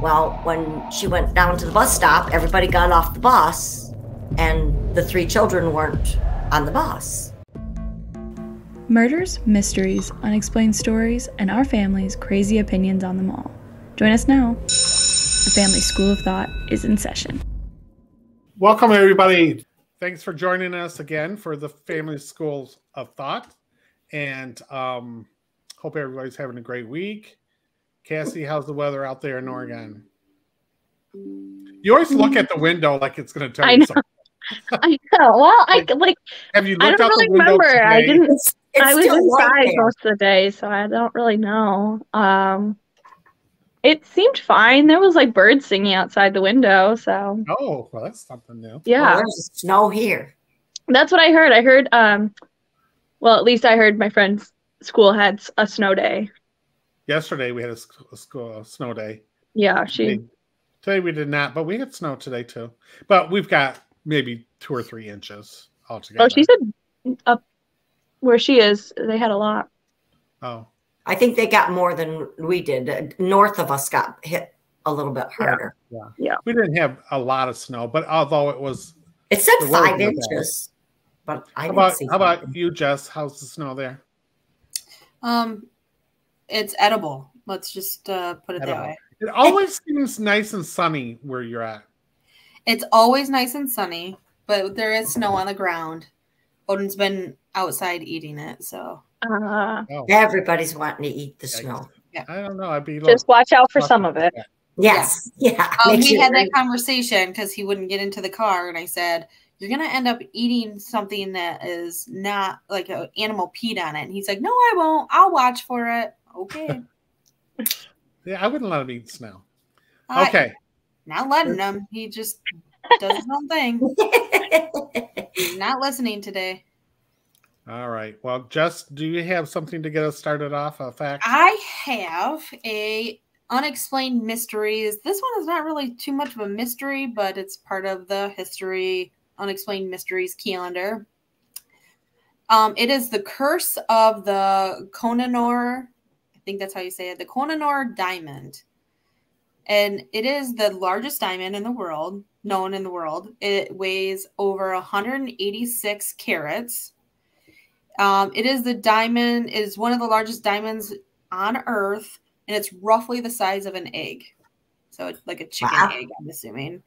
Well, when she went down to the bus stop, everybody got off the bus, and the 3 children weren't on the bus. Murders, mysteries, unexplained stories, and our family's crazy opinions on them all. Join us now. The Family School of Thought is in session. Welcome, everybody. Thanks for joining us again for the Family School of Thought. And hope everybody's having a great week. Cassie, how's the weather out there in Oregon? You always look at the window like it's going to tell you something. I know. Well, have you I looked don't out really the window remember. today? I didn't. It's I was still inside white there. most of the day, so I don't really know. It seemed fine. There was like birds singing outside the window, so. Oh, well, that's something new. Yeah, Well, there's snow here. that's what I heard. I heard. Well, at least I heard my friend's school had a snow day. Yesterday we had a snow day. Yeah, Today we did not, but we had snow today too. But we've got maybe 2 or 3 inches altogether. Oh, she said up where she is, they had a lot. Oh. I think they got more than we did. North of us got hit a little bit harder. Yeah. We didn't have a lot of snow, but although it was... It said the 5 roads were bad. inches. But I How didn't see about you, Jess? How's the snow there? It's edible. Let's just put it Edible. that way. It always seems nice and sunny where you're at. It's always nice and sunny, but there is snow on the ground. Odin's been outside eating it, so. Oh. Everybody's wanting to eat the snow. Yeah. I don't know. I'd be Just watch out for some of it. Yes. Yeah. We had that conversation because he wouldn't get into the car, and I said, "You're gonna end up eating something that is not like an animal peed on it." And he's like, "No, I won't. I'll watch for it." Okay. Yeah, I wouldn't let him eat snow. Okay. Not letting him. He just does his own thing. He's not listening today. All right. Well, Jess, do you have something to get us started off? A fact? I have a unexplained mysteries. This one is not really too much of a mystery, but it's part of the history unexplained mysteries calendar. It is the curse of the Kohinoor. I think that's how you say it. The Kohinoor diamond. And it is the largest diamond in the world, known in the world. It weighs over 186 carats. It is one of the largest diamonds on Earth, and it's roughly the size of an egg. So it's like a chicken egg, I'm assuming.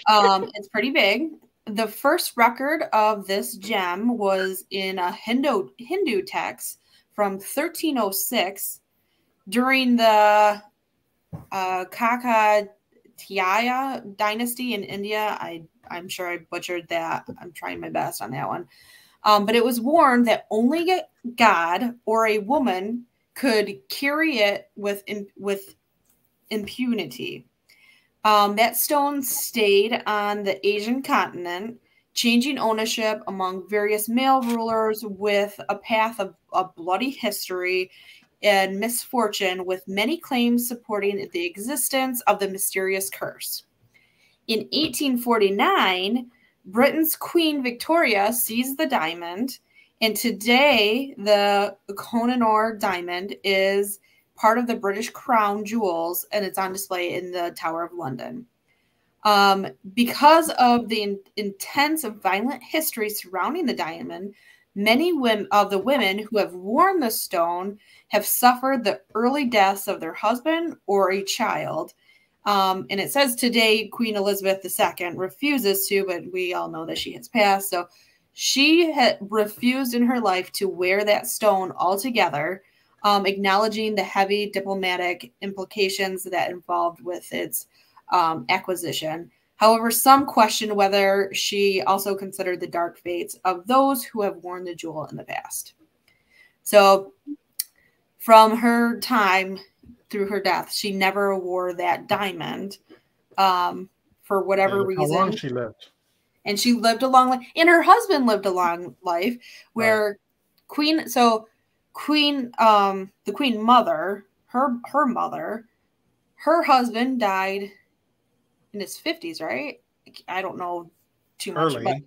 It's pretty big. The first record of this gem was in a Hindu text from 1306 during the Kakatiya dynasty in India. I'm sure I butchered that. I'm trying my best on that one. But it was warned that only God or a woman could carry it with impunity. That stone stayed on the Asian continent, changing ownership among various male rulers with a path of bloody history and misfortune, with many claims supporting the existence of the mysterious curse. In 1849, Britain's Queen Victoria seized the diamond, and today the Kohinoor diamond is part of the British Crown jewels, and it's on display in the Tower of London. Because of the intense and violent history surrounding the diamond, many of the women who have worn the stone have suffered the early deaths of their husband or a child. And it says today Queen Elizabeth II refuses to, but we all know that she has passed. So she had refused in her life to wear that stone altogether, acknowledging the heavy diplomatic implications that involved with its acquisition. However, some question whether she also considered the dark fates of those who have worn the jewel in the past. So from her time through her death, she never wore that diamond for whatever reason. How long she lived. And she lived a long life. And her husband lived a long life where the Queen Mother, her mother, her husband died in his 50s, right? I don't know too much. Early. But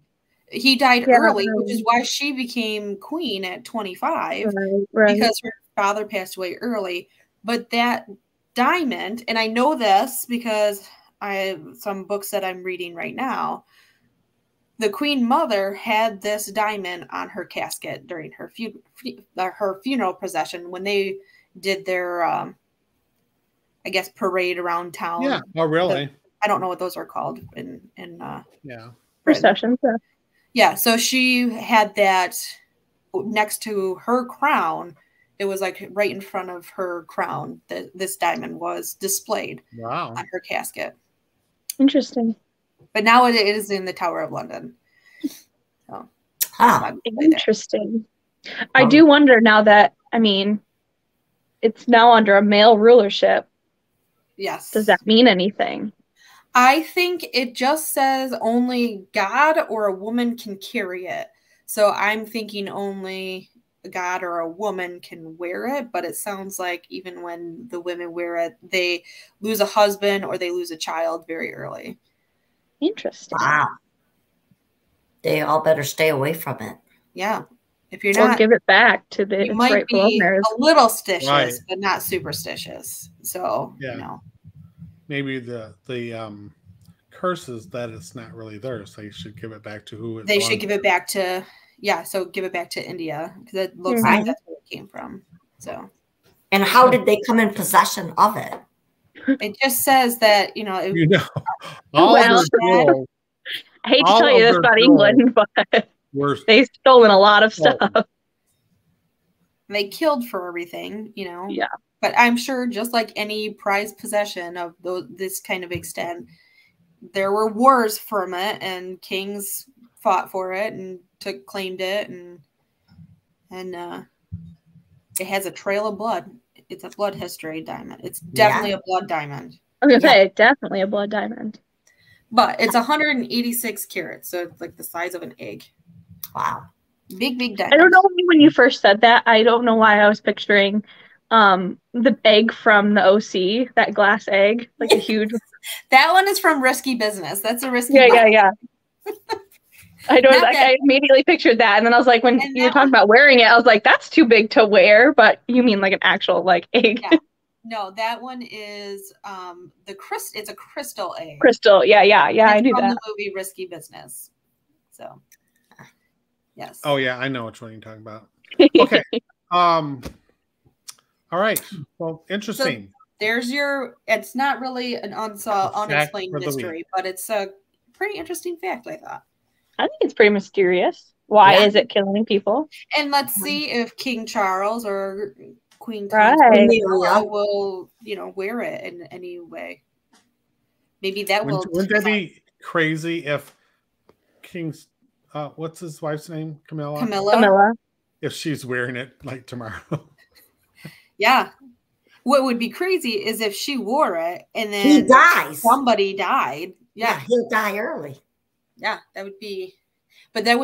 he died early, which is why she became queen at 25, right. because her father passed away early. But that diamond, and I know this because I have some books that I'm reading right now. The Queen Mother had this diamond on her casket during her funeral procession when they did their, I guess, parade around town. Yeah. Oh, really? I don't know what those are called in yeah. Processions. Yeah. So she had that next to her crown. It was like right in front of her crown that this diamond was displayed on her casket. Interesting. But now it is in the Tower of London. So, interesting. I do wonder now that, I mean, it's now under a male rulership. Yes. Does that mean anything? I think it just says only God or a woman can carry it. So I'm thinking only a God or a woman can wear it, but it sounds like even when the women wear it, they lose a husband or they lose a child very early. Interesting. Wow. They all better stay away from it. Yeah. If you're not, give it back to the you might rightful be owners. a little stitious, Right. but not superstitious. So, Yeah. you know. Maybe the curse is that it's not really theirs. They should give it back to who it They should give it back to, so give it back to India because it looks like that's where it came from. So. And how did they come in possession of it? It just says that, all Well, of their gold, I hate to all tell of you this their about gold England, but were they've stolen a lot of stuff. they killed for everything, Yeah. But I'm sure just like any prized possession of this kind of extent, there were wars from it and kings fought for it and claimed it and it has a trail of blood. It's a blood history diamond. It's definitely a blood diamond. I was gonna say definitely a blood diamond. But it's 186 carats, so it's like the size of an egg. Wow. Big diamond. I don't know when you first said that. I don't know why I was picturing the egg from the OC, that glass egg, like a huge. That one is from Risky Business. That's a risky. Yeah. I know. I immediately pictured that, and then I was like, when you were talking about wearing it, I was like, that's too big to wear. But you mean like an actual egg? Yeah. No, that one is It's a crystal egg. Crystal. Yeah. I knew that. From the movie Risky Business. So. Yes. Oh yeah, I know which one you're talking about. Okay. All right. Well, interesting. So there's it's not really an unexplained mystery, but it's a pretty interesting fact, I thought. I think it's pretty mysterious. Why is it killing people? And let's see if King Charles or Queen Amelia will, wear it in any way. Maybe that will. Wouldn't that be crazy if King's what's his wife's name? Camilla. If she's wearing it tomorrow. Yeah. What would be crazy is if she wore it and then he dies. Somebody died. Yeah, he'll die early. Yeah, that would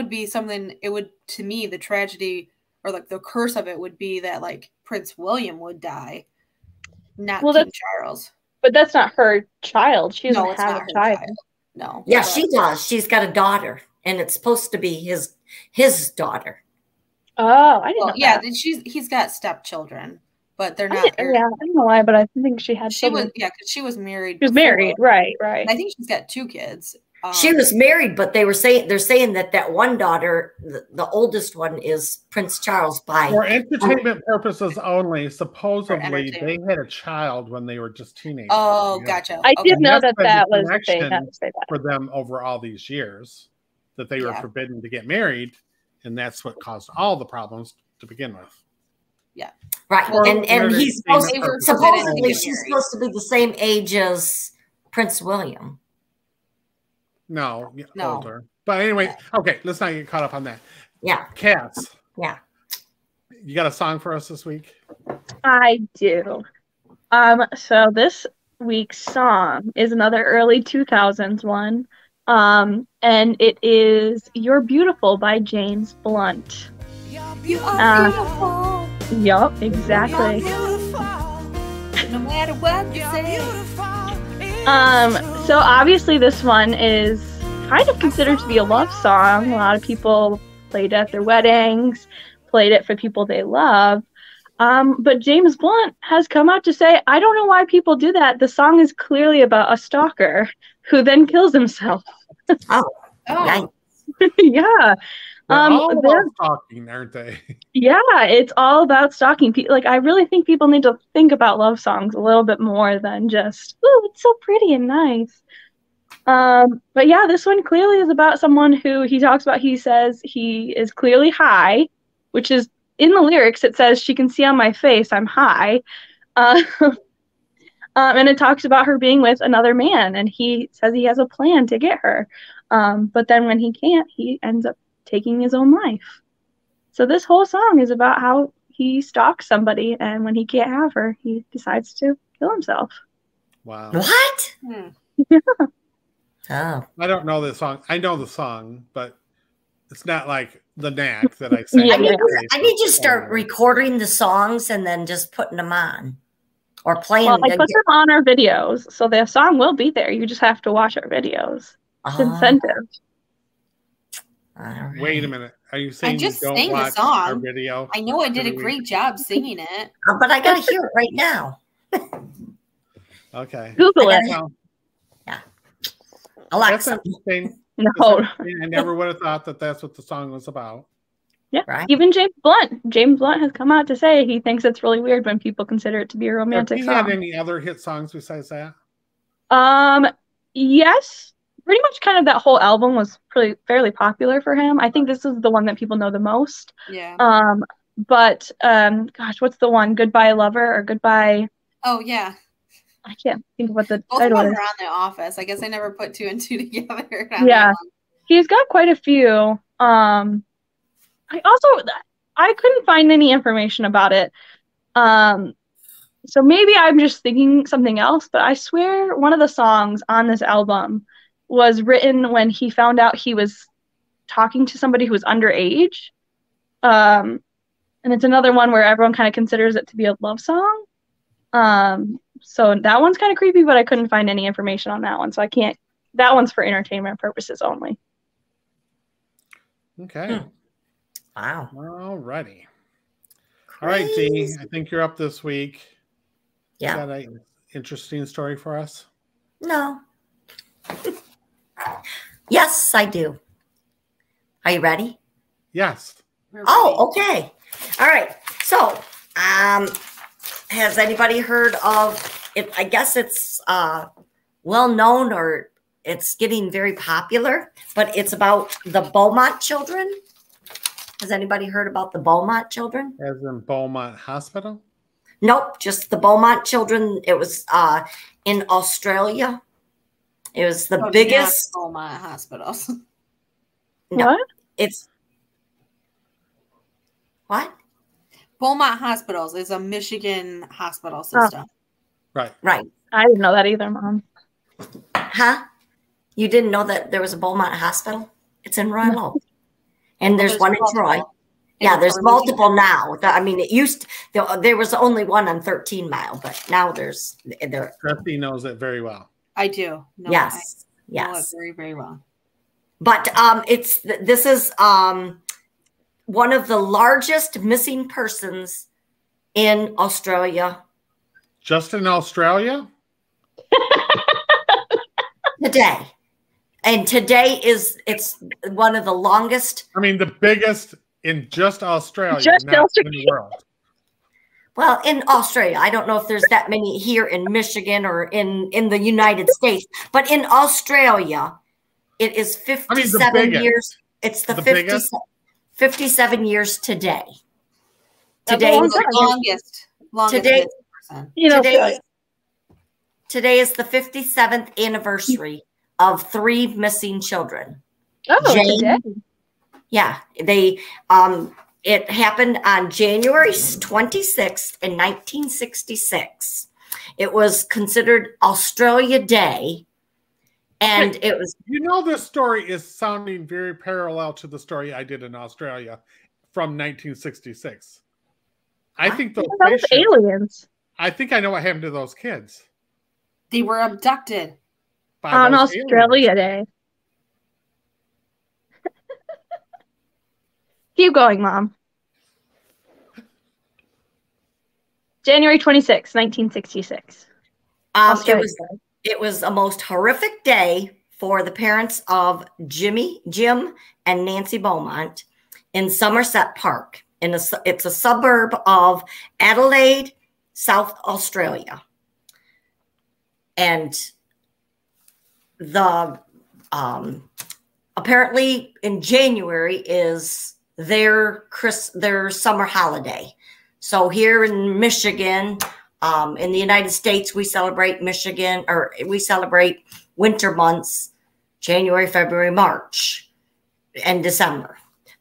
be something. It would, to me, the tragedy or the curse of it would be that Prince William would die, not King Charles. But that's not her child. She doesn't have a child. No. Yeah, she does. She's got a daughter, and it's supposed to be his daughter. Oh, I didn't know. Yeah, he's got stepchildren, but they're not. I don't know why, but I think she had. Because she was married. She was married, right. And I think she's got 2 kids. She was married, but they're saying that one daughter, the oldest one, is Prince Charles by for entertainment purposes only. Supposedly, they had a child when they were just teenagers. Oh, gotcha. I did know that was the thing. For them over all these years, that they were forbidden to get married, and that's what caused all the problems to begin with. Yeah, right. And he's supposedly she's supposed to be the same age as Prince William. No, older. But anyway, okay, let's not get caught up on that. Yeah. Cats. Yeah. You got a song for us this week? I do. So this week's song is another early 2000s one. And it is You're Beautiful by James Blunt. You are beautiful. Yup, exactly. No matter what you say. So obviously this one is kind of considered to be a love song. A lot of people played it at their weddings, played it for people they love. But James Blunt has come out to say, I don't know why people do that. The song is clearly about a stalker who then kills himself. Oh, Oh, nice. Yeah. They're all they're- about stalking, aren't they? yeah, it's all about stalking. Like, I really think people need to think about love songs a little bit more than just, oh, it's so pretty and nice. But yeah, this one clearly is about someone who he talks about. He says he is clearly high, which is in the lyrics. It says, she can see on my face I'm high. Uh, and it talks about her being with another man, and he says he has a plan to get her. But then when he can't, he ends up taking his own life. So this whole song is about how he stalks somebody, and when he can't have her, he decides to kill himself. Wow. What? Hmm. Oh. I don't know this song. I know the song, but it's not like the knack that I sang. Yeah, I need you to start recording the songs and then just putting them on or playing. Well, I put them on our videos, so the song will be there. You just have to watch our videos. It's incentive. Right. Wait a minute. Are you saying I just you don't sang the watch song. our video? I know I did a great job singing it. But I gotta hear it right now. Okay. Google it. Well, Yeah. that's Alexa. interesting. No. I never would have thought that that's what the song was about. Yeah. Right. Even James Blunt. James Blunt has come out to say he thinks it's really weird when people consider it to be a romantic Have you had song. any other hit songs besides that? Yes. Pretty much kind of that whole album was fairly popular for him. I think this is the one that people know the most. Yeah. But gosh, what's the one? Goodbye Lover or Goodbye? Oh, yeah. I can't think of what the Both of title them is. are on The Office. I guess I never put two and two together. Yeah. He's got quite a few. I couldn't find any information about it. So maybe I'm just thinking something else, but I swear one of the songs on this album was written when he found out he was talking to somebody who was underage. And it's another one where everyone kind of considers it to be a love song. So that one's kind of creepy, but I couldn't find any information on that one. So I can't, that one's for entertainment purposes only. Okay. Wow. All righty. All right, Dee, I think you're up this week. Yeah. Got an interesting story for us? No. Yes, I do. Are you ready? Yes. Oh, okay. All right. So, has anybody heard of it? I guess it's well known, or it's getting very popular, but it's about the Beaumont children. Has anybody heard about the Beaumont children? As in Beaumont Hospital? Nope, just the Beaumont children. It was in Australia. It was the biggest Beaumont hospitals. No, What? it's what? Beaumont Hospitals is a Michigan hospital system. Right. Right. I didn't know that either, Mom. Huh? You didn't know that there was a Beaumont hospital? It's in Royal. And there's one in Troy. Yeah, there's multiple now. I mean, it used to, there was only one on 13 Mile, but now there's there. Trustee knows it very well. I do. No, Yes. I know it Yes. very, very well. But this is one of the largest missing persons in Australia Just in Australia? today. And today it's one of the longest. I mean, the biggest in just Australia, Just not Australia. in the world. Well, in Australia, I don't know if there's that many here in Michigan or in the United States, but in Australia, it is 57 biggest. years. It's the, The 50, biggest? 57 years today. That's a Today, long is- time. Longest Today- missing person. You know, today is the 57th anniversary of 3 missing children. oh, Jane- today. Yeah, they it happened on January 26th in 1966. It was considered Australia Day, and Wait. it was You know, this story is sounding very parallel to the story I did in Australia from 1966. I think those That was spaceships, aliens I think I know what happened to those kids. They were abducted. By on those Australia aliens. Day. Keep going, Mom. January 26, 1966. It was a most horrific day for the parents of Jim and Nancy Beaumont in Somerset Park. It's a suburb of Adelaide, South Australia. And the apparently in January is their summer holiday. So here in Michigan, in the United States, we celebrate winter months, January, February, March, and December.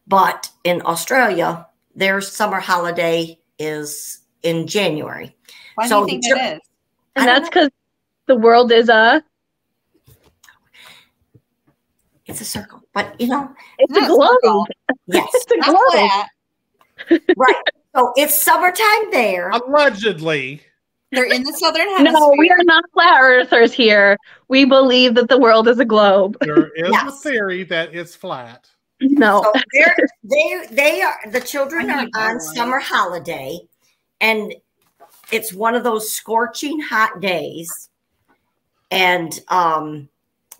But in Australia, their summer holiday is in January. Why do you think that is? And that's because the world is it's a circle, but it's a globe. Yes, it's a globe. Right. So it's summertime there. Allegedly. They're in the southern hemisphere. No, we are not flat earthers here. We believe that the world is a globe. There is a theory that it's flat. No. So the children are on summer holiday, and it's one of those scorching hot days. And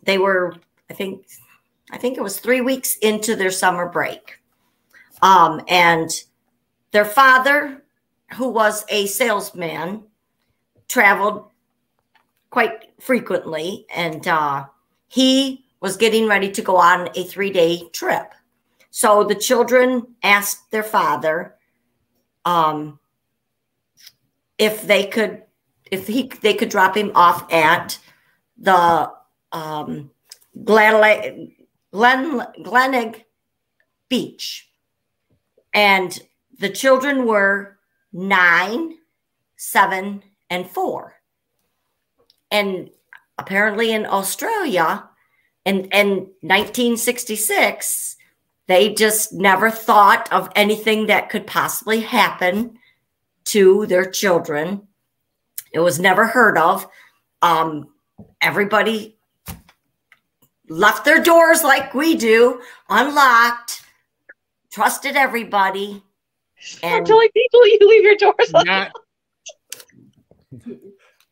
they were, I think it was 3 weeks into their summer break. And their father, who was a salesman, traveled quite frequently, and he was getting ready to go on a 3-day trip. So the children asked their father if they could drop him off at the Glenelg Beach. And the children were 9, 7, and 4. And apparently in Australia in 1966, they just never thought of anything that could possibly happen to their children. It was never heard of. Everybody left their doors like we do, unlocked, trusted everybody. I'm telling people you leave your doors unlocked.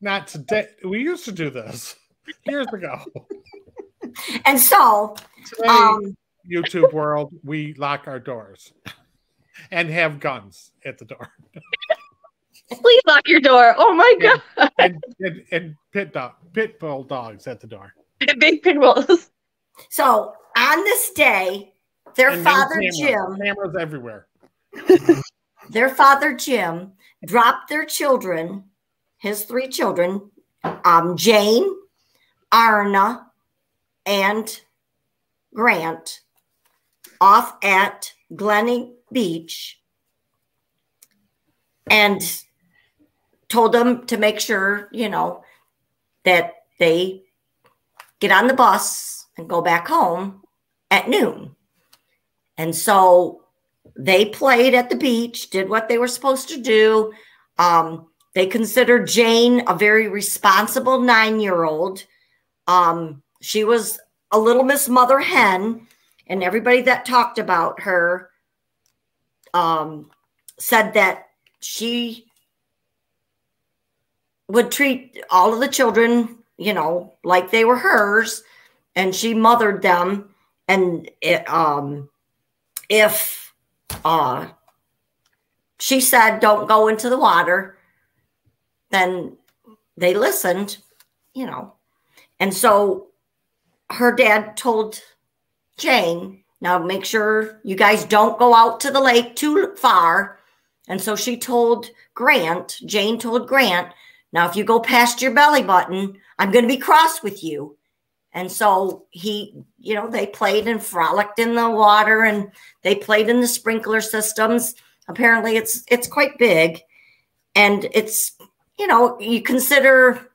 Not today. We used to do this years ago. And so, today, YouTube world, we lock our doors and have guns at the door. Please lock your door. Oh my God. And pit bull dogs at the door. Big pit bulls. So on this day, their father Jim, cameras everywhere. Their father Jim dropped their children, his 3 children, Jane, Arna, and Grant, off at Glenelg Beach, and told them to make sure, that they get on the bus and go back home at noon. And so they played at the beach, did what they were supposed to do. They considered Jane a very responsible 9-year-old. She was a little Miss Mother Hen, and everybody that talked about her said that she would treat all of the children, like they were hers, and she mothered them. And if she said, "Don't go into the water," then they listened, And so her dad told Jane, "Now make sure you guys don't go out to the lake too far." And so Jane told Grant, "Now, if you go past your belly button, I'm going to be cross with you." And so they played and frolicked in the water, and they played in the sprinkler systems. Apparently it's quite big, and it's, you consider,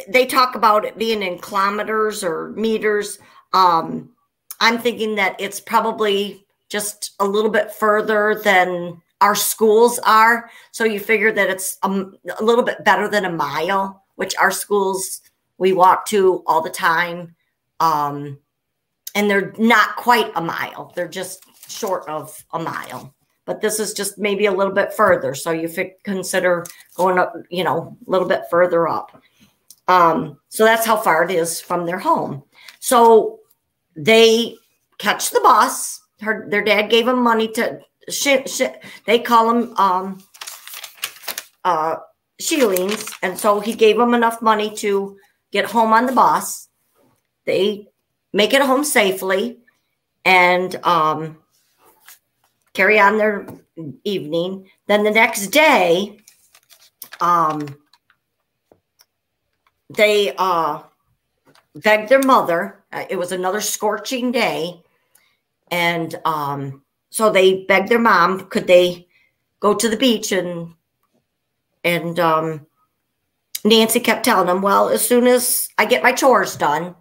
they talk about it being in kilometers or meters. I'm thinking that it's probably just a little bit further than our schools are. So you figure that it's a little bit better than a mile, which our schools we walk to all the time. And they're not quite a mile. They're just short of a mile. but this is just maybe a little bit further. So you consider going up, you know, a little bit further up. So that's how far it is from their home. So they catch the bus. Their dad gave them money to, they call them shillings. And so he gave them enough money to get home on the bus. They make it home safely and carry on their evening. Then the next day, they begged their mother. It was another scorching day. And so they begged their mom, could they go to the beach? And Nancy kept telling them, well, as soon as I get my chores done.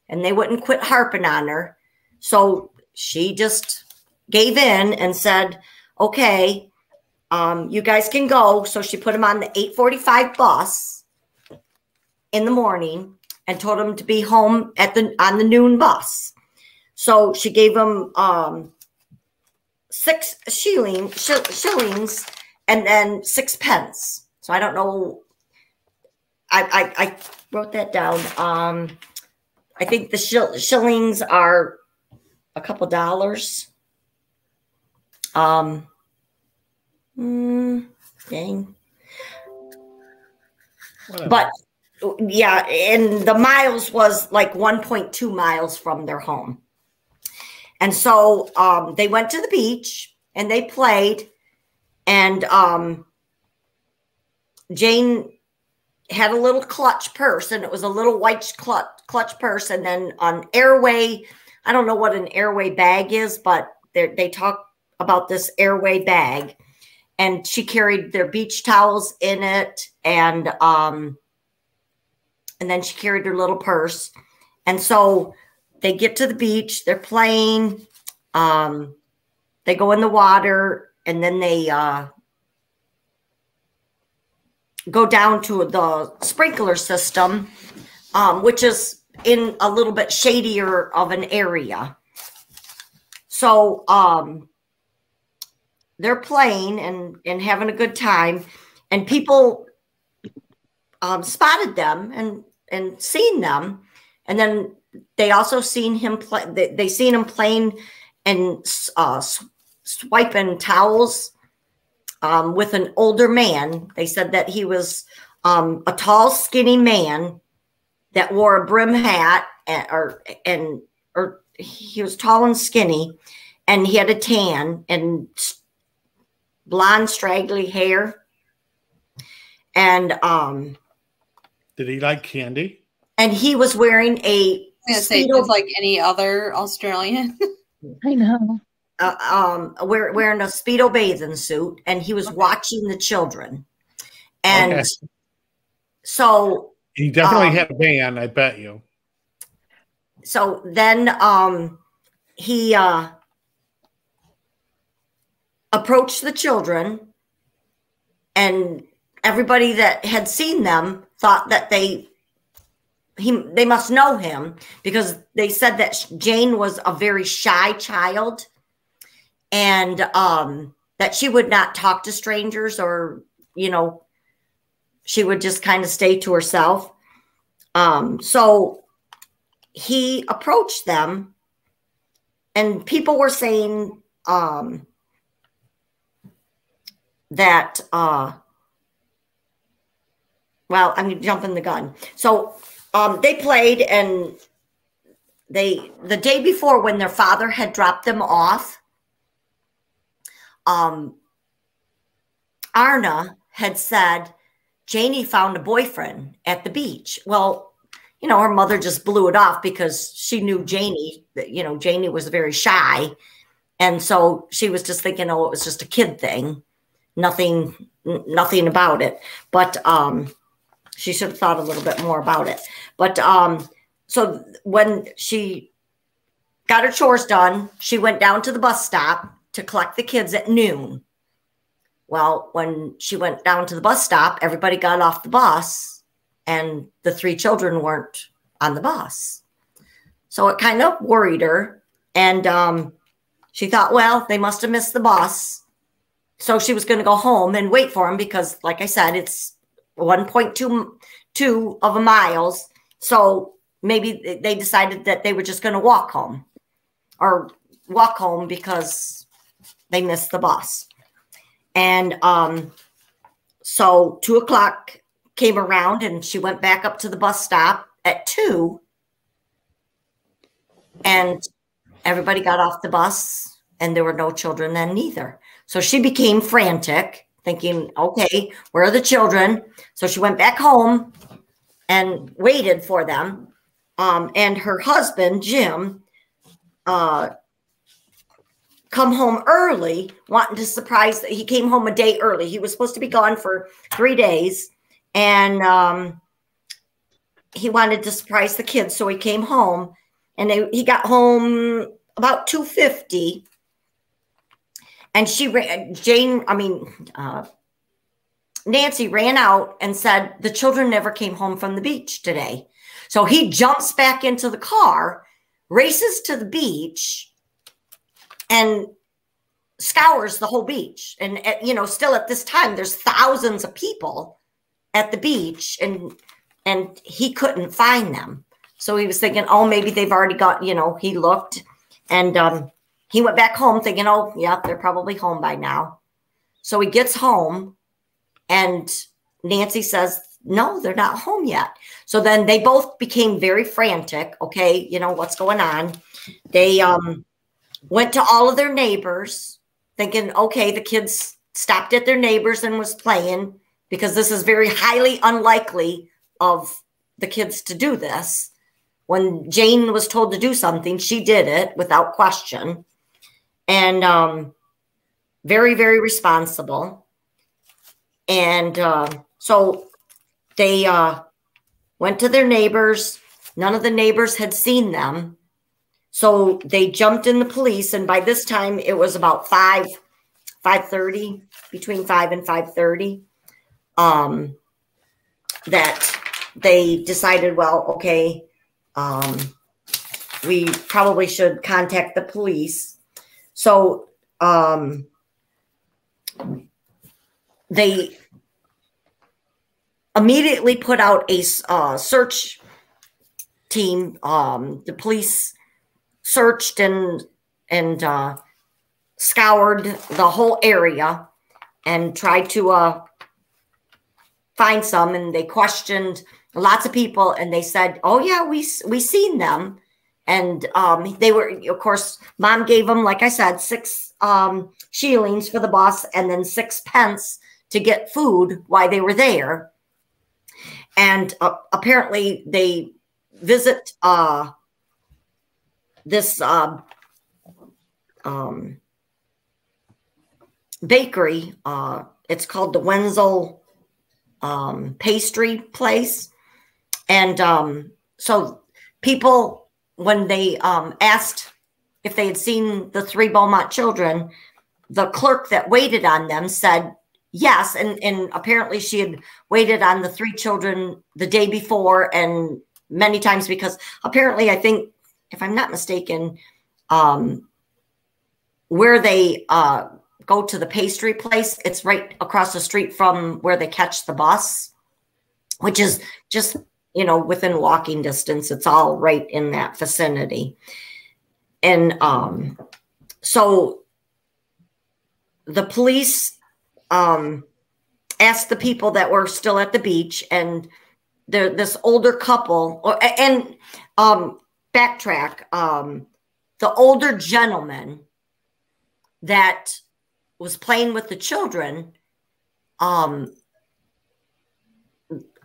And they wouldn't quit harping on her. So she just gave in and said, okay, you guys can go. So she put them on the 8:45 bus in the morning and told them to be home on the noon bus. So she gave them 6 shillings and then 6 pence. So I don't know. I wrote that down. I think the shillings are a couple dollars. Dang. Whatever. But yeah, and the miles was like 1.2 miles from their home. And so they went to the beach and they played, and Jane had a little clutch purse, and it was a little white clutch purse. And then on Airway, I don't know what an Airway bag is, but they talk about this Airway bag, and she carried their beach towels in it. And then she carried her little purse. And so they get to the beach, they're playing, they go in the water, and then they go down to the sprinkler system, which is in a little bit shadier of an area. So they're playing and having a good time, and people spotted them and seen them. And then they also seen him play. They seen him playing and swiping towels with an older man. They said that he was a tall, skinny man that wore a brim hat, or he was tall and skinny, and he had a tan and blonde, straggly hair. And did he like candy? And he was wearing a Speedo, like any other Australian. I know. Wearing a Speedo bathing suit, and he was watching the children. And so he definitely had a van, I bet you. So then he approached the children, and everybody that had seen them thought that they must know him, because they said that Jane was a very shy child, and that she would not talk to strangers, or, you know, she would just kind of stay to herself. So he approached them, and people were saying that, well, I'm jumping the gun. So they played, and the day before, when their father had dropped them off, Arna had said Janie found a boyfriend at the beach. Well, you know, her mother just blew it off because she knew Janie, you know, Janie was very shy. And so she was just thinking, oh, it was just a kid thing. Nothing about it. But she should have thought a little bit more about it. But so when she got her chores done, she went down to the bus stop to collect the kids at noon. Well, when she went down to the bus stop, everybody got off the bus, and the 3 children weren't on the bus. So it kind of worried her. And she thought, well, they must have missed the bus. So she was going to go home and wait for him because, like I said, it's 1.22 of a miles. So maybe they decided that they were just going to walk home because they missed the bus. And so 2 o'clock came around and she went back up to the bus stop at 2. And everybody got off the bus and there were no children then neither. So she became frantic, thinking, okay, where are the children? So she went back home and waited for them. And her husband, Jim, come home early, wanting to surprise. He came home a day early. He was supposed to be gone for 3 days. And he wanted to surprise the kids. So he came home and he got home about 2:50. And Nancy ran out and said, the children never came home from the beach today. So he jumps back into the car, races to the beach, and scours the whole beach. And, still at this time, there's thousands of people at the beach, and he couldn't find them. So he was thinking, oh, maybe they've already got, he looked, and he went back home thinking, oh, yeah, they're probably home by now. So he gets home and Nancy says, no, they're not home yet. So then they both became very frantic. Okay, what's going on? They went to all of their neighbors thinking, okay, the kids stopped at their neighbors and was playing, because this is very highly unlikely of the kids to do this. When Jane was told to do something, she did it without question. And very, very responsible. And so they went to their neighbors. None of the neighbors had seen them. So they jumped in the police. And by this time, it was about 5:30, between 5 and 5:30, that they decided, well, okay, we probably should contact the police. So they immediately put out a search team. The police searched and scoured the whole area and tried to find some. And they questioned lots of people, and they said, "Oh yeah, we seen them." And they were, of course, Mom gave them, like I said, 6 shillings for the bus and then 6 pence to get food while they were there. And apparently they visit this bakery. It's called the Wenzel pastry place. And so people, when they asked if they had seen the 3 Beaumont children, the clerk that waited on them said yes. And apparently she had waited on the 3 children the day before and many times, because apparently, I think, if I'm not mistaken, where they go to the pastry place, it's right across the street from where they catch the bus, which is just, within walking distance. It's all right in that vicinity. And so the police asked the people that were still at the beach, and this older couple, and backtrack, the older gentleman that was playing with the children,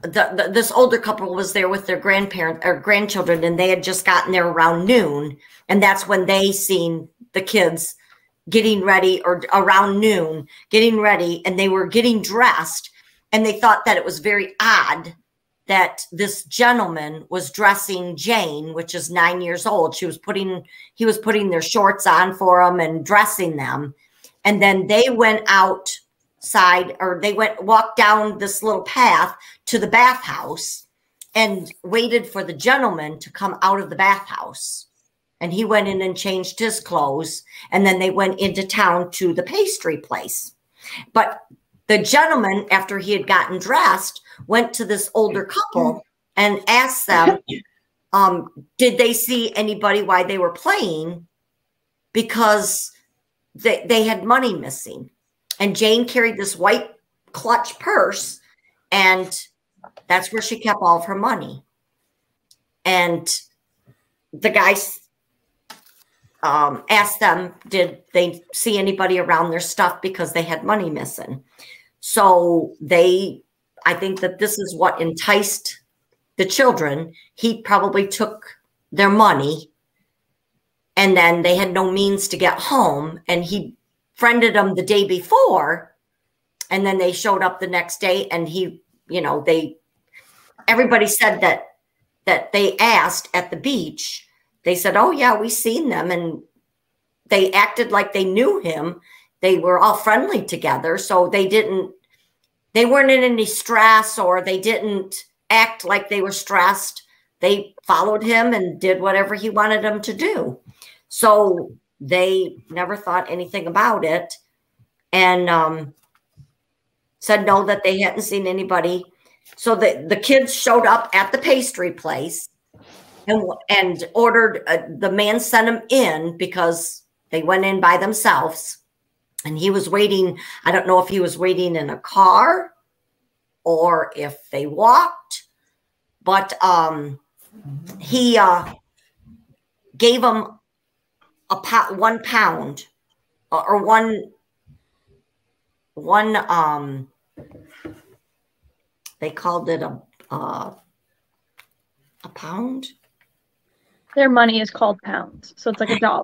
this older couple was there with their grandchildren, and they had just gotten there around noon. And that's when they seen the kids getting ready, or around noon, getting ready, and they were getting dressed. And they thought that it was very odd that this gentleman was dressing Jane, which is 9 years old. He was putting their shorts on for them and dressing them. And then they went outside, or they walked down this little path to the bathhouse and waited for the gentleman to come out of the bathhouse. And he went in and changed his clothes. And then they went into town to the pastry place. But the gentleman, after he had gotten dressed, went to this older couple and asked them, did they see anybody while they were playing? Because they had money missing. And Jane carried this white clutch purse, and that's where she kept all of her money. And the guys asked them, did they see anybody around their stuff because they had money missing? So I think that this is what enticed the children. He probably took their money, and then they had no means to get home, and he friended them the day before, and then they showed up the next day, and everybody said that they asked at the beach. They said, oh yeah, we seen them, and they acted like they knew him. They were all friendly together, so they weren't in any stress, or they didn't act like they were stressed. They followed him and did whatever he wanted them to do. So they never thought anything about it, and said no, that they hadn't seen anybody. So the kids showed up at the pastry place and ordered, the man sent them in because they went in by themselves, and he was waiting. I don't know if he was waiting in a car or if they walked, but he gave them £1 or one they called it a pound. Their money is called pounds, so it's like $1.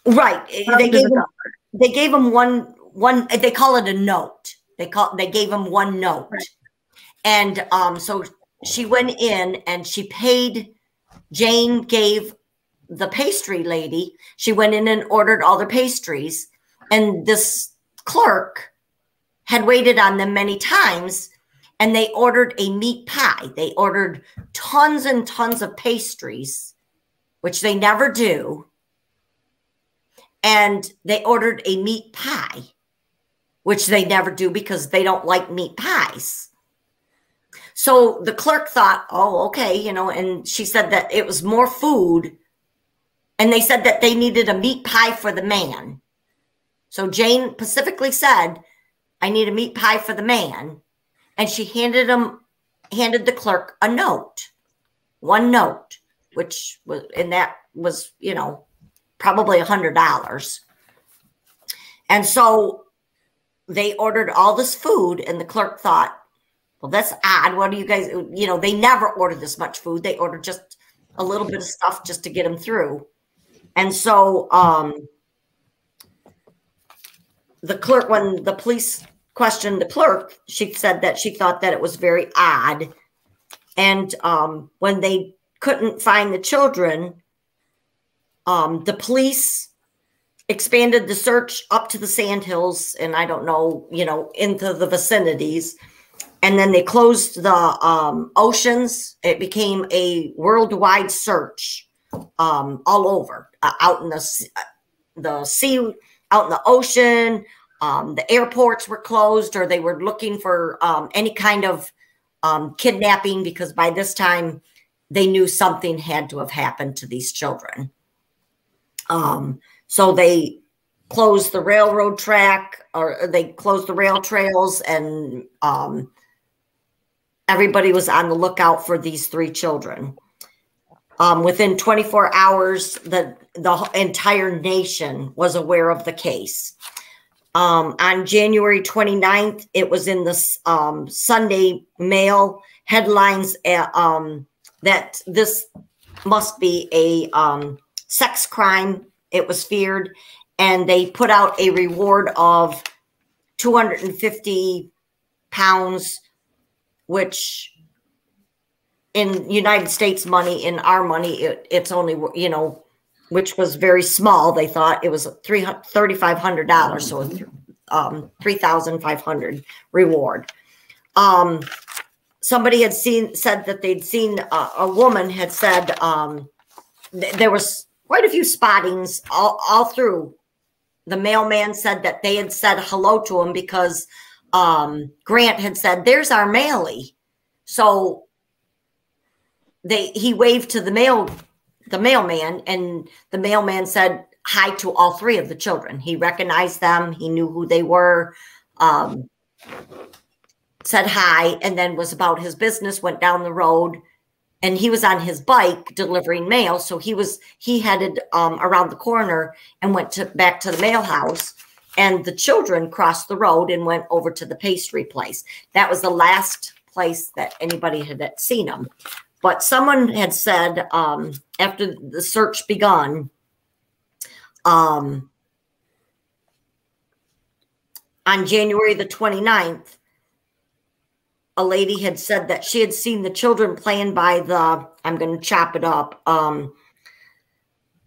Right. They gave him one. They call it a note. They gave him one note, right. And so she went in and she paid. Jane gave the pastry lady. She went in and ordered all the pastries, and this clerk had waited on them many times, and they ordered a meat pie. They ordered tons and tons of pastries, which they never do. And they ordered a meat pie, which they never do because they don't like meat pies. So the clerk thought, oh, okay, and she said that it was more food. And they said that they needed a meat pie for the man. So Jane specifically said, I need a meat pie for the man. And she handed the clerk a note, one note, which was, and that was, probably $100. And so they ordered all this food, and the clerk thought, well, that's odd. What do you guys, they never ordered this much food. They ordered just a little bit of stuff just to get them through. And so the clerk, when the police questioned the clerk, she said that she thought that it was very odd. And when they couldn't find the children, the police expanded the search up to the Sandhills, and I don't know, into the vicinities. And then they closed the oceans. It became a worldwide search all over, out in the sea, out in the ocean. The airports were closed, or they were looking for any kind of kidnapping, because by this time they knew something had to have happened to these children. So they closed the railroad track, or they closed the rail trails, and everybody was on the lookout for these 3 children. Within 24 hours, the entire nation was aware of the case. On January 29th, it was in the Sunday Mail headlines that this must be a sex crime. It was feared, and they put out a reward of £250, which in United States money, in our money, it's only, which was very small. They thought it was $3,500, so $3,500 reward. Somebody had said that they'd seen a woman had said there was quite a few spottings all through the mailman said that they had said hello to him because Grant had said, "There's our mailie." So he waved to the mailman, and the mailman said hi to all three of the children. He recognized them. He knew who they were, said hi, and then was about his business, went down the road, and he was on his bike delivering mail. So he headed around the corner and went back to the mail house, and the children crossed the road and went over to the pastry place. That was the last place that anybody had seen him. But someone had said after the search begun, on January the 29th, a lady had said that she had seen the children playing by the, I'm going to chop it up,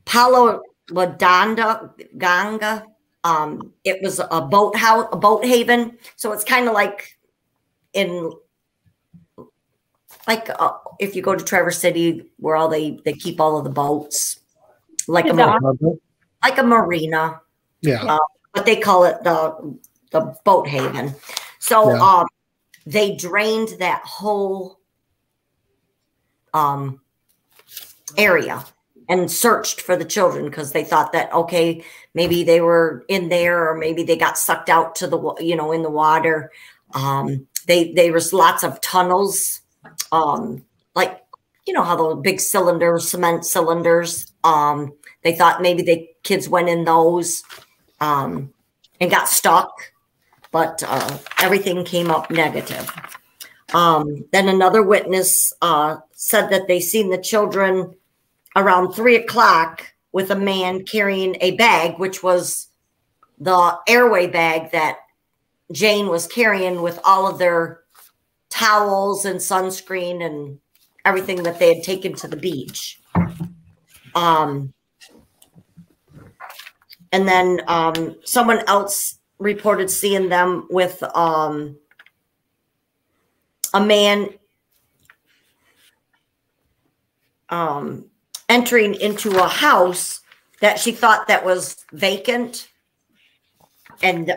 Palo Ladonda Ganga. It was a boat house, a boat haven. So it's kind of like if you go to Traverse City, where all they keep all of the boats, like a marina. Yeah. But they call it the boat haven. So they drained that whole area and searched for the children because they thought that, okay, maybe they were in there, or maybe they got sucked out to the, in the water. There was lots of tunnels, like, how those big cylinders, cement cylinders. They thought maybe the kids went in those and got stuck, but everything came up negative. Then another witness said that they seen the children around 3 o'clock with a man carrying a bag, which was the airway bag that Jane was carrying with all of their towels and sunscreen and everything that they had taken to the beach. And then someone else reported seeing them with a man entering into a house that she thought that was vacant, and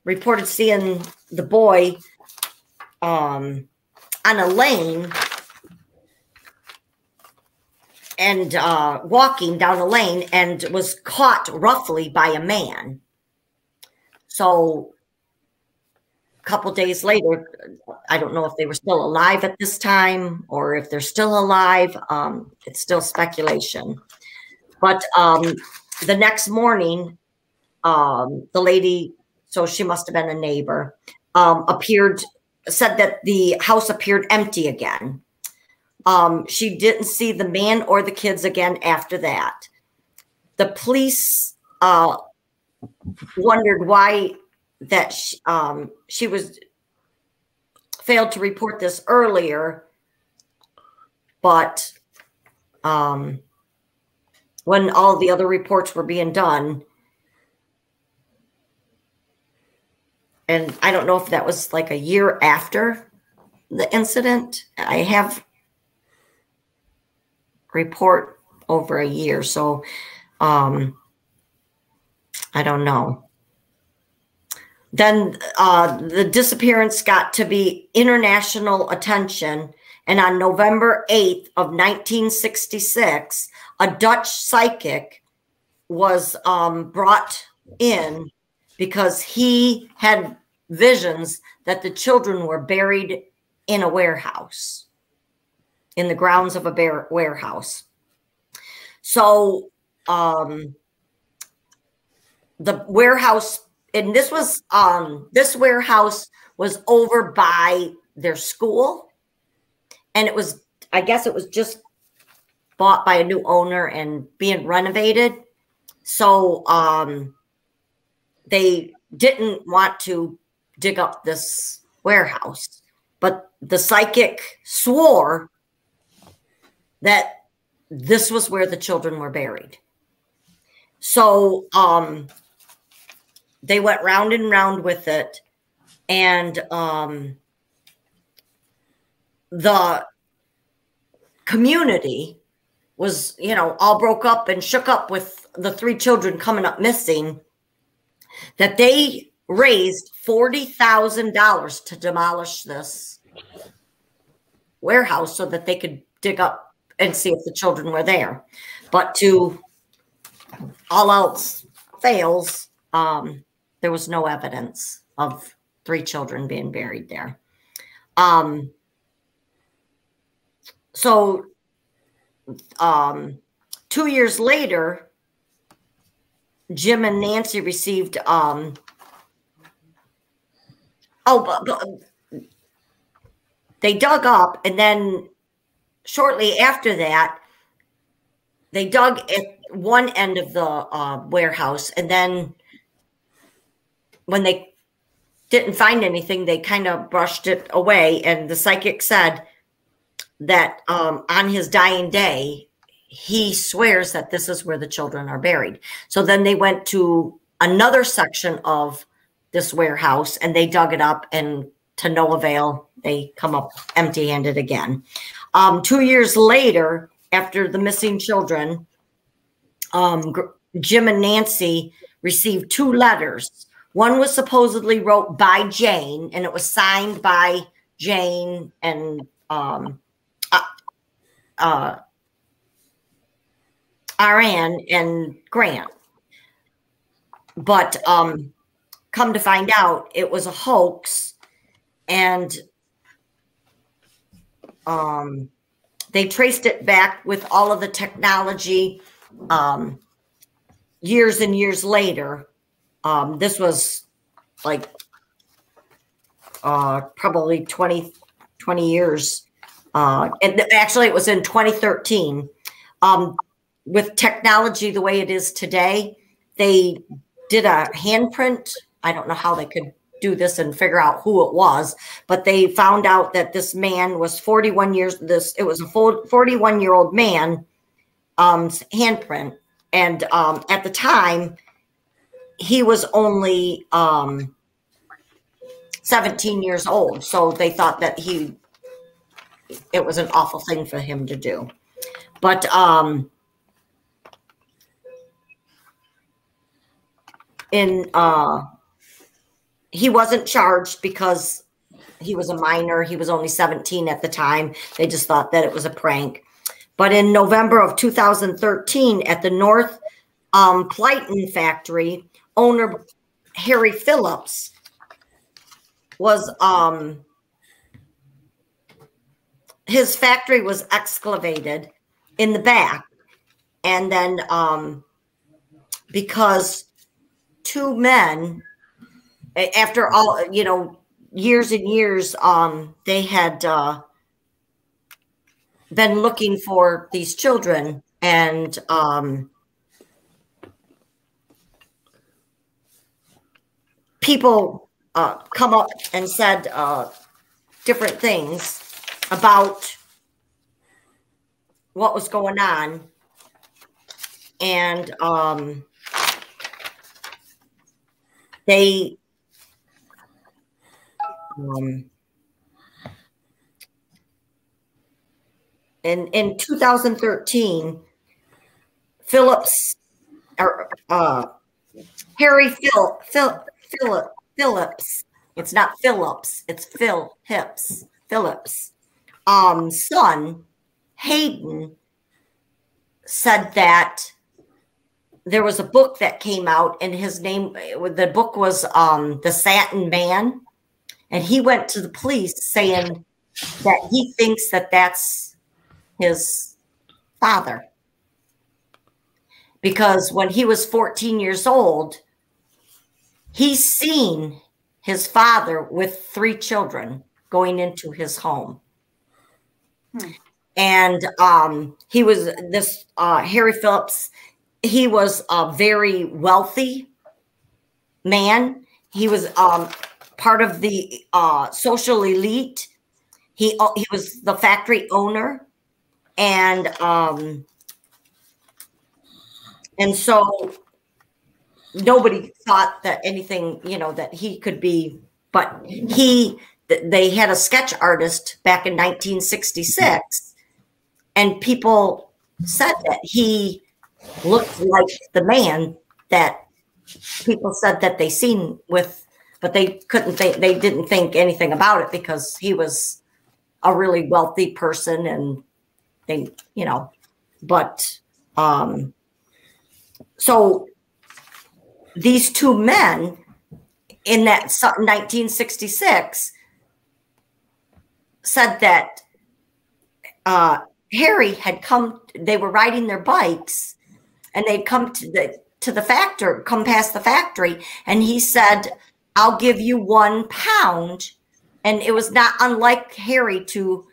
reported seeing the boy on a lane and walking down a lane, and was caught roughly by a man. So a couple days later, I don't know if they were still alive at this time or if they're still alive. It's still speculation. But the next morning, the lady, so she must have been a neighbor, said that the house appeared empty again. She didn't see the man or the kids again after that. The police wondered why that she was failed to report this earlier, but when all the other reports were being done, and I don't know if that was like a year after the incident. I have report over a year, so I don't know. Then the disappearance got to be international attention, and on November 8th of 1966, a Dutch psychic was brought in because he had visions that the children were buried in a warehouse, in the grounds of a warehouse. So the warehouse, and this warehouse was over by their school, and it was, I guess it was just bought by a new owner and being renovated. So they didn't want to dig up this warehouse, but the psychic swore that this was where the children were buried. So they went round and round with it, and the community was, all broke up and shook up with the 3 children coming up missing that they raised $40,000 to demolish this warehouse so that they could dig up and see if the children were there. But to all else fails, there was no evidence of 3 children being buried there. So 2 years later, Jim and Nancy received, they dug up, and then shortly after that, they dug at one end of the warehouse, and then when they didn't find anything, they kind of brushed it away. And the psychic said that on his dying day, he swears that this is where the children are buried. So then they went to another section of this warehouse and they dug it up, and to no avail, they come up empty-handed again. 2 years later, after the missing children, Jim and Nancy received 2 letters. One was supposedly wrote by Jane, and it was signed by Jane and Aran and Grant. But come to find out, it was a hoax, and they traced it back with all of the technology years and years later. This was like probably 20 years. And actually, it was in 2013. With technology the way it is today, they did a handprint. I don't know how they could do this and figure out who it was, but they found out that this man was 41 years. It was a 41-year-old man handprint. And at the time, he was only 17 years old. So they thought that it was an awful thing for him to do. But he wasn't charged because he was a minor. He was only 17 at the time. They just thought that it was a prank. But in November of 2013, at the North Plyton factory, owner Harry Phillips was his factory was excavated in the back, and then because 2 men, after all, years and years, they had been looking for these children, and people come up and said different things about what was going on, and they in 2013, Phillips or Harry Phillips. It's not Phillips. It's Phil Hips. Phillips. Son Hayden said that there was a book that came out, and the book was The Satin Man, and he went to the police saying that he thinks that that's his father, because when he was 14 years old, he's seen his father with 3 children going into his home. And he was this Harry Phillips. He was a very wealthy man. He was part of the social elite. He was the factory owner, and so nobody thought that anything, that he could be. But they had a sketch artist back in 1966, and people said that he looked like the man that people said that they seen with, but they couldn't think, they didn't think anything about it because he was a really wealthy person, and they, you know, but so these two men in that 1966 said that Harry had come, they were riding their bikes and they'd come to the factory, come past the factory, and he said, I'll give you £1. And it was not unlike Harry to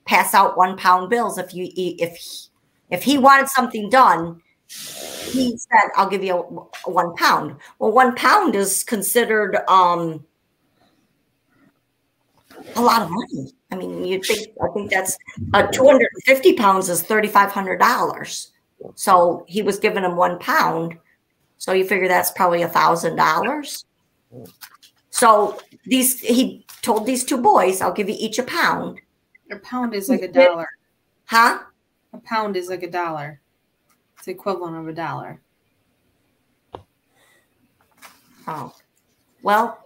pass out £1 bills. If he wanted something done, he said, I'll give you £1. Well, £1 is considered a lot of money. I mean, I think that's 250 pounds is $3,500. So he was giving him £1. So you figure that's probably $1,000. So he told these two boys, I'll give you each £1. A pound is like $1. Huh? A pound is like $1. It's the equivalent of $1. Oh, well.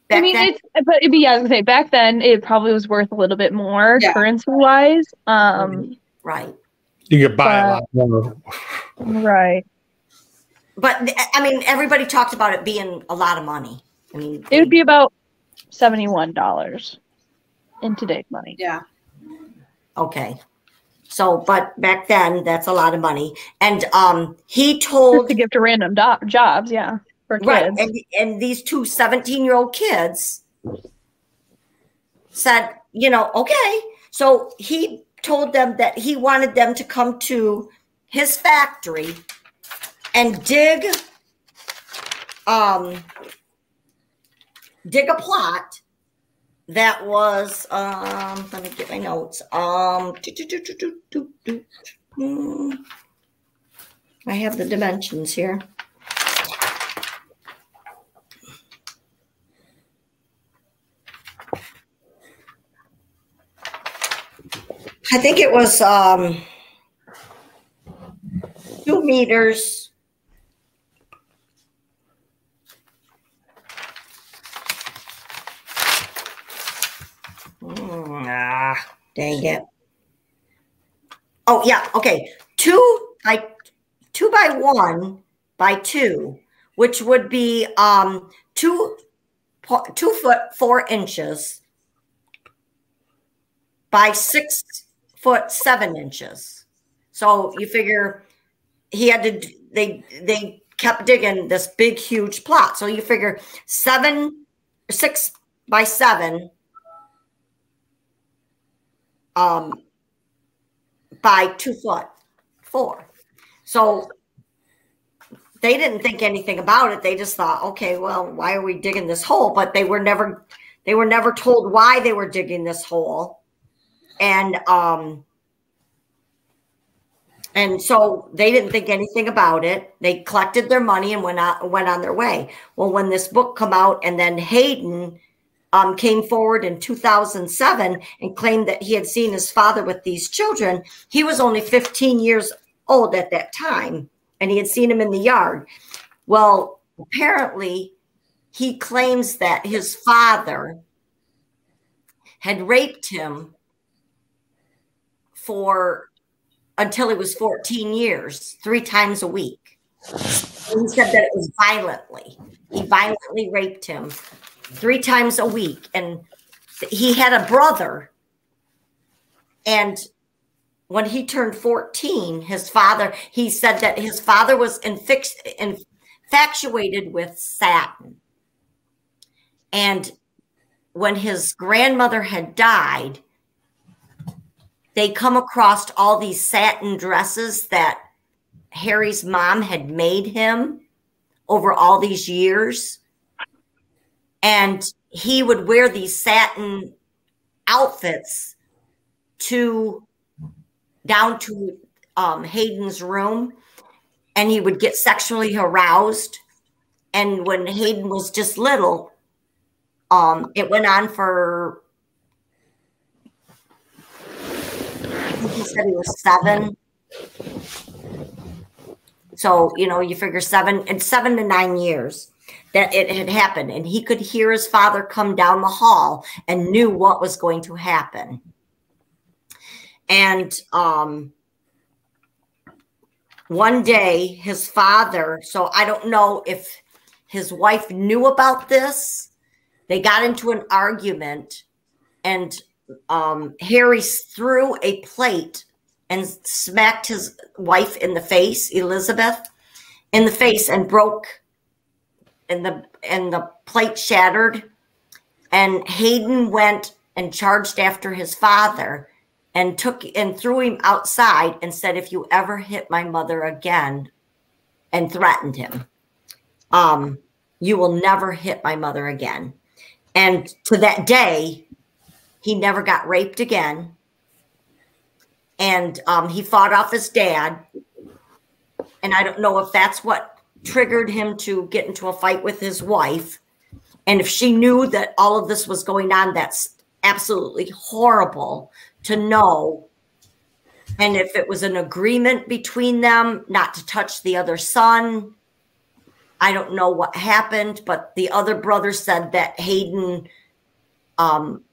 I mean, I was gonna say back then it probably was worth a little bit more currency wise. Right. You could buy a lot more. Right. But I mean, everybody talked about it being a lot of money. I mean, it would be about $71 in today's money. Yeah. Okay. So, but back then, that's a lot of money. And he told just to give to random jobs, yeah, for kids. Right. And these two 17-year-old kids said, you know, okay. So he told them that he wanted them to come to his factory and dig a plot that was let me get my notes. I have the dimensions here. I think it was 2 meters. Dang it. Oh yeah, okay. 2 by 1 by 2, which would be 2 foot 4 inches by 6 foot 7 inches. So you figure he had to, they kept digging this big, huge plot. So you figure 6 by 7 by 2 foot 4. So they didn't think anything about it. They just thought, okay, well, why are we digging this hole? But they were never told why they were digging this hole. And so they didn't think anything about it. They collected their money and went on their way. Well, when this book came out, and then Hayden came forward in 2007 and claimed that he had seen his father with these children. He was only 15 years old at that time, and he had seen him in the yard. Well, apparently he claims that his father had raped him until he was 14 years, 3 times a week. He said that it was violently. He violently raped him 3 times a week. And he had a brother. And when he turned 14, he said that his father was infatuated with satin. And when his grandmother had died, they come across all these satin dresses that Harry's mom had made him over all these years. And he would wear these satin outfits down to Hayden's room, and he would get sexually aroused. And when Hayden was just little, it went on for, I think he said he was 7. So, you know, you figure 7 to 9 years that it had happened. And he could hear his father come down the hall and knew what was going to happen. And one day his father, so I don't know if his wife knew about this. They got into an argument, and Harry threw a plate and smacked his wife in the face, Elizabeth, in the face, and broke, and the plate shattered. And Hayden went and charged after his father and threw him outside and said, "If you ever hit my mother again," and threatened him, "you will never hit my mother again." And to that day, he never got raped again. And he fought off his dad. And I don't know if that's what triggered him to get into a fight with his wife. And if she knew that all of this was going on, that's absolutely horrible to know. And if it was an agreement between them not to touch the other son, I don't know what happened. But the other brother said that Hayden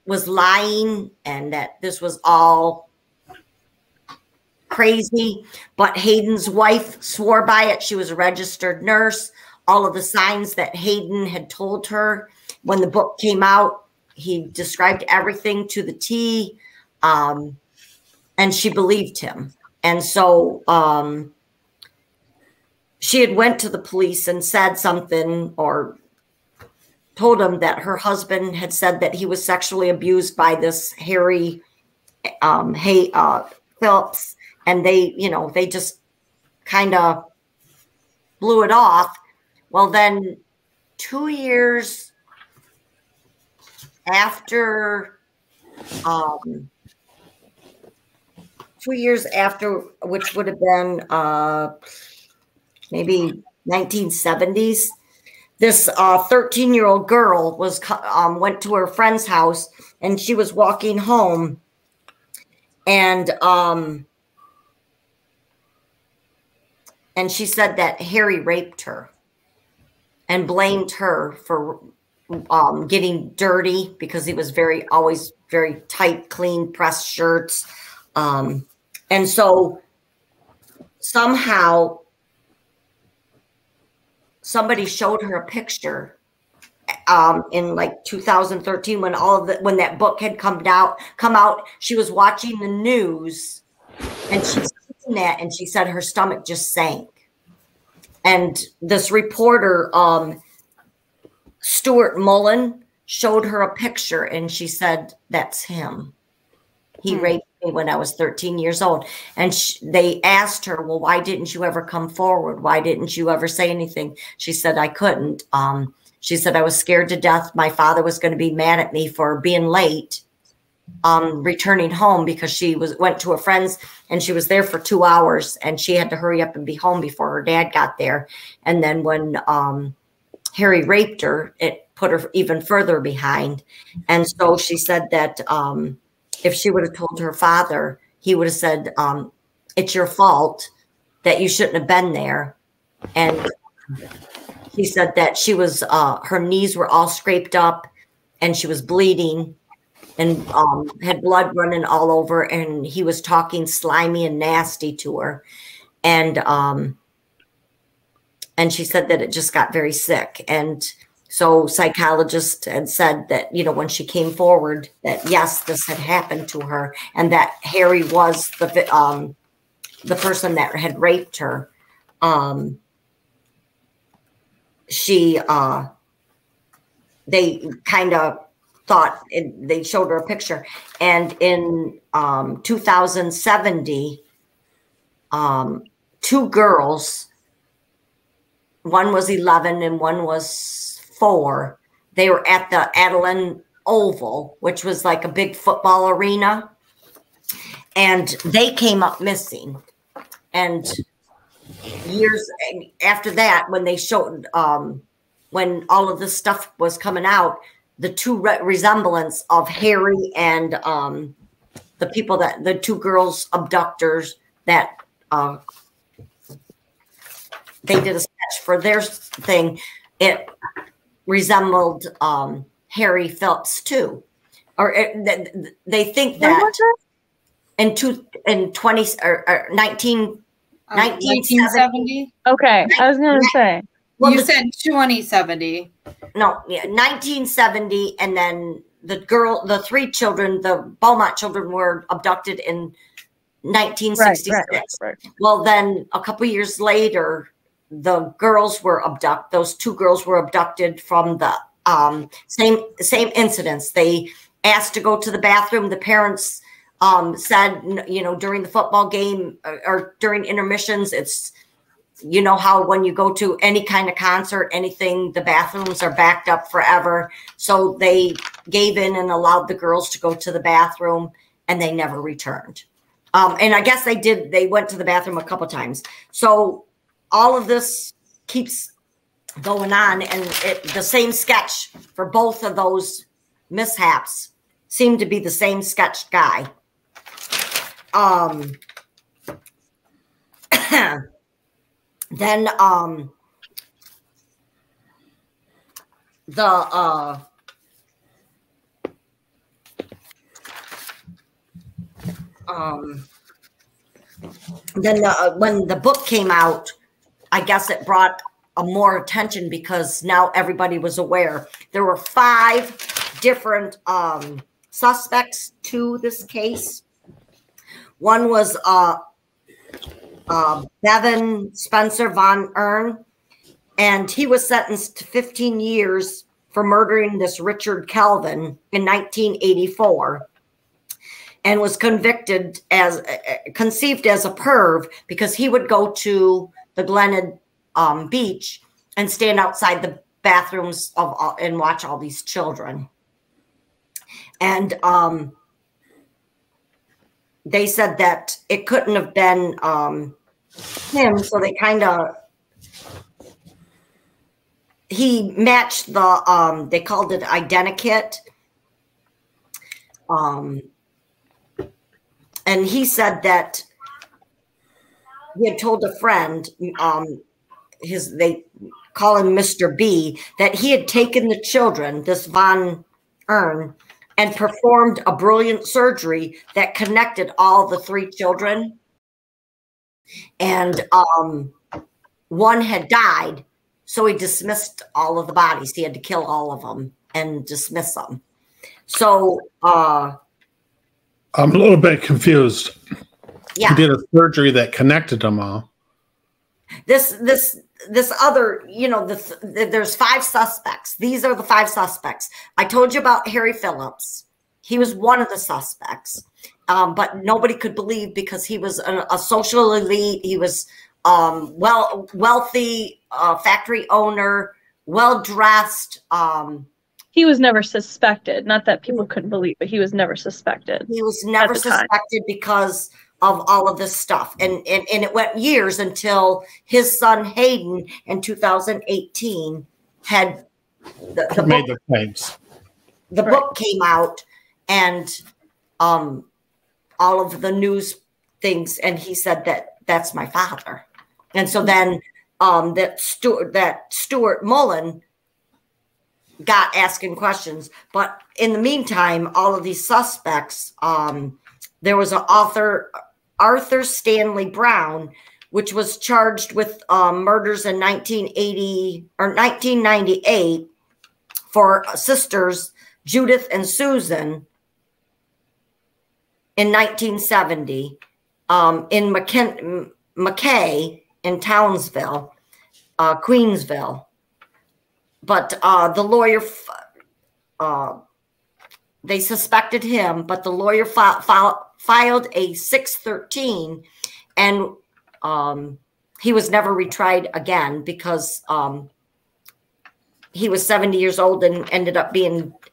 was lying and that this was all crazy. But Hayden's wife swore by it. She was a registered nurse. All of the signs that Hayden had told her when the book came out, he described everything to the T, and she believed him. And so she had went to the police and said something, or told him that her husband had said that he was sexually abused by this Harry Phillips. And they, you know, they just kind of blew it off. Well, then 2 years after, 2 years after, which would have been maybe 1970s, this 13-year-old girl was went to her friend's house, and she was walking home, and she said that Harry raped her and blamed her for getting dirty because he was always very tight, clean, pressed shirts. And so somehow somebody showed her a picture in like 2013 when when that book had come out. She was watching the news, and she seen that, and she said her stomach just sank. And this reporter, Stuart Mullen, showed her a picture, and she said, "That's him. He raped me when I was 13 years old." And they asked her, "Well, why didn't you ever come forward? Why didn't you ever say anything?" She said, "I couldn't." She said, "I was scared to death. My father was going to be mad at me for being late, returning home, because she went to a friend's and she was there for 2 hours, and she had to hurry up and be home before her dad got there. And then when Harry raped her, it put her even further behind." And so she said that if she would have told her father, he would have said, "It's your fault, that you shouldn't have been there." And she said that she was, her knees were all scraped up, and she was bleeding, and had blood running all over, and he was talking slimy and nasty to her. And she said that it just got very sick. And so psychologists had said that, you know, when she came forward, that yes, this had happened to her, and that Harry was the person that had raped her. They kind of thought, they showed her a picture, and in 2070, 2 girls, one was 11 and one was 4. They were at the Adeline Oval, which was like a big football arena, and they came up missing. And years after that, when they showed, when all of this stuff was coming out, the 2 resemblance of Harry and the people that, the 2 girls abductors that they did a sketch for their thing. It resembled Harry Phillips too, or they think that in 1970. Okay, I was gonna say. Well, you said 2070. No, yeah, 1970, and then the three children, the Beaumont children, were abducted in 1966. Right. Well, then a couple years later, the girls were abducted. Those two girls were abducted from the same incidents. They asked to go to the bathroom. The parents said, during the football game or during intermissions, it's, how when you go to any kind of concert, anything, the bathrooms are backed up forever. So they gave in and allowed the girls to go to the bathroom, and they never returned. And I guess they went to the bathroom a couple times. So all of this keeps going on, and the same sketch for both of those mishaps seemed to be the same sketch guy. Then when the book came out, I guess it brought more attention because now everybody was aware. There were 5 different suspects to this case. One was Bevan Spencer Von Ern, and he was sentenced to 15 years for murdering this Richard Kelvin in 1984, and was conceived as a perv because he would go to the Glenwood beach and stand outside the bathrooms and watch all these children. And they said that it couldn't have been him, so they he matched the they called it identikit, and he said that he had told a friend, they call him Mr. B, that he had taken the children, this Von Ern, and performed a brilliant surgery that connected all the 3 children. And one had died, so he dismissed all of the bodies. He had to kill all of them and dismiss them. So I'm a little bit confused. Yeah. He did a surgery that connected them all. This other, there's 5 suspects. These are the 5 suspects. I told you about Harry Phillips. He was one of the suspects, but nobody could believe because he was a social elite. He was wealthy, factory owner, well-dressed. He was never suspected. Not that people couldn't believe, but he was never suspected. He was never suspected because of all of this stuff. And it went years until his son Hayden in 2018 had made the claims. The book came out, and all of the news things, and he said that's my father. And so then that Stuart Mullen got asking questions. But in the meantime, all of these suspects, there was an author, Arthur Stanley Brown, which was charged with murders in 1980 or 1998 for sisters Judith and Susan in 1970 in McKay in Townsville, Queensville. But the lawyer, they suspected him, but the lawyer filed a 613, and he was never retried again because he was 70 years old and ended up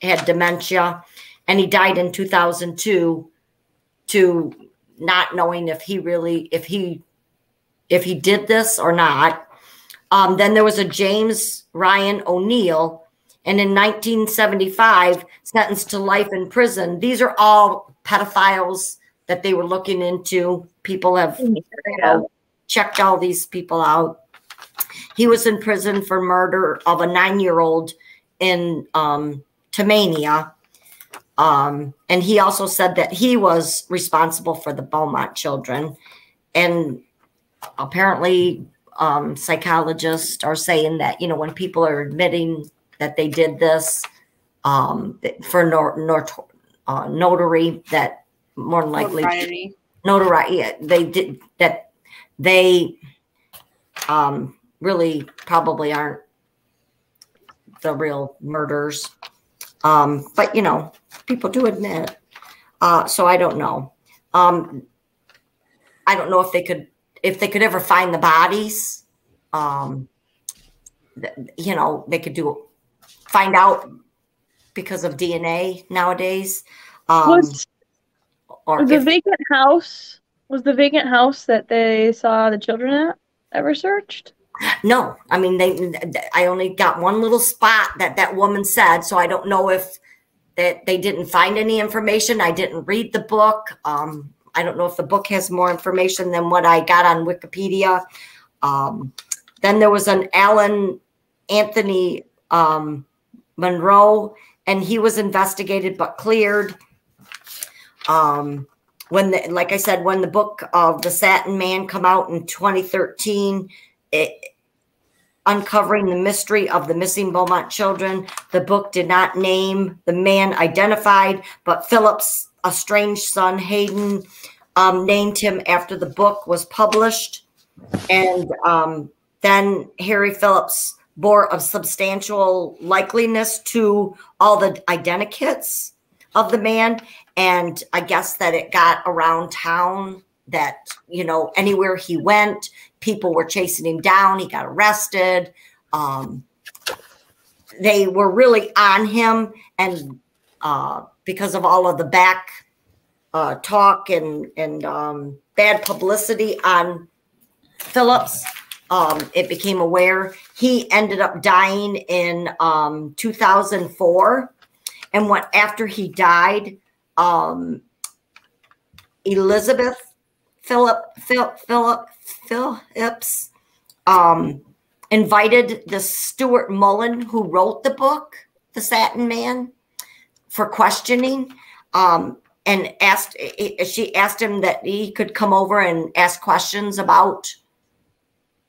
had dementia, and he died in 2002 to not knowing if he did this or not. Then there was a James Ryan O'Neill, and in 1975 sentenced to life in prison. These are all pedophiles that they were looking into. People have checked all these people out. He was in prison for murder of a 9-year-old in Tasmania. And he also said that he was responsible for the Beaumont children. And apparently psychologists are saying that, you know, when people are admitting that they did this for notary, that more than likely notoriety, they did that. They really probably aren't the real murderers. But you know, people do admit. So I don't know. I don't know if they could ever find the bodies. You know, they could find out because of DNA nowadays. Was the vacant house that they saw the children at ever searched? No, I mean, I only got one little spot that woman said, so I don't know if that they didn't find any information. I didn't read the book. I don't know if the book has more information than what I got on Wikipedia. Then there was an Alan Anthony Monroe, and he was investigated but cleared. Like I said, when the book of The Satin Man come out in 2013, uncovering the mystery of the missing Beaumont children, the book did not name the man identified, but Philip's estranged son, Hayden, named him after the book was published. And then Harry Phillips bore a substantial likeliness to all the identikits of the man. And I guess that it got around town that, you know, anywhere he went, people were chasing him down. He got arrested. They were really on him. And because of all of the back talk and bad publicity on Phillips, it became aware. He ended up dying in 2004. And after he died, Elizabeth Phillips invited the Stuart Mullen, who wrote the book, The Satin Man, for questioning, and she asked him that he could come over and ask questions about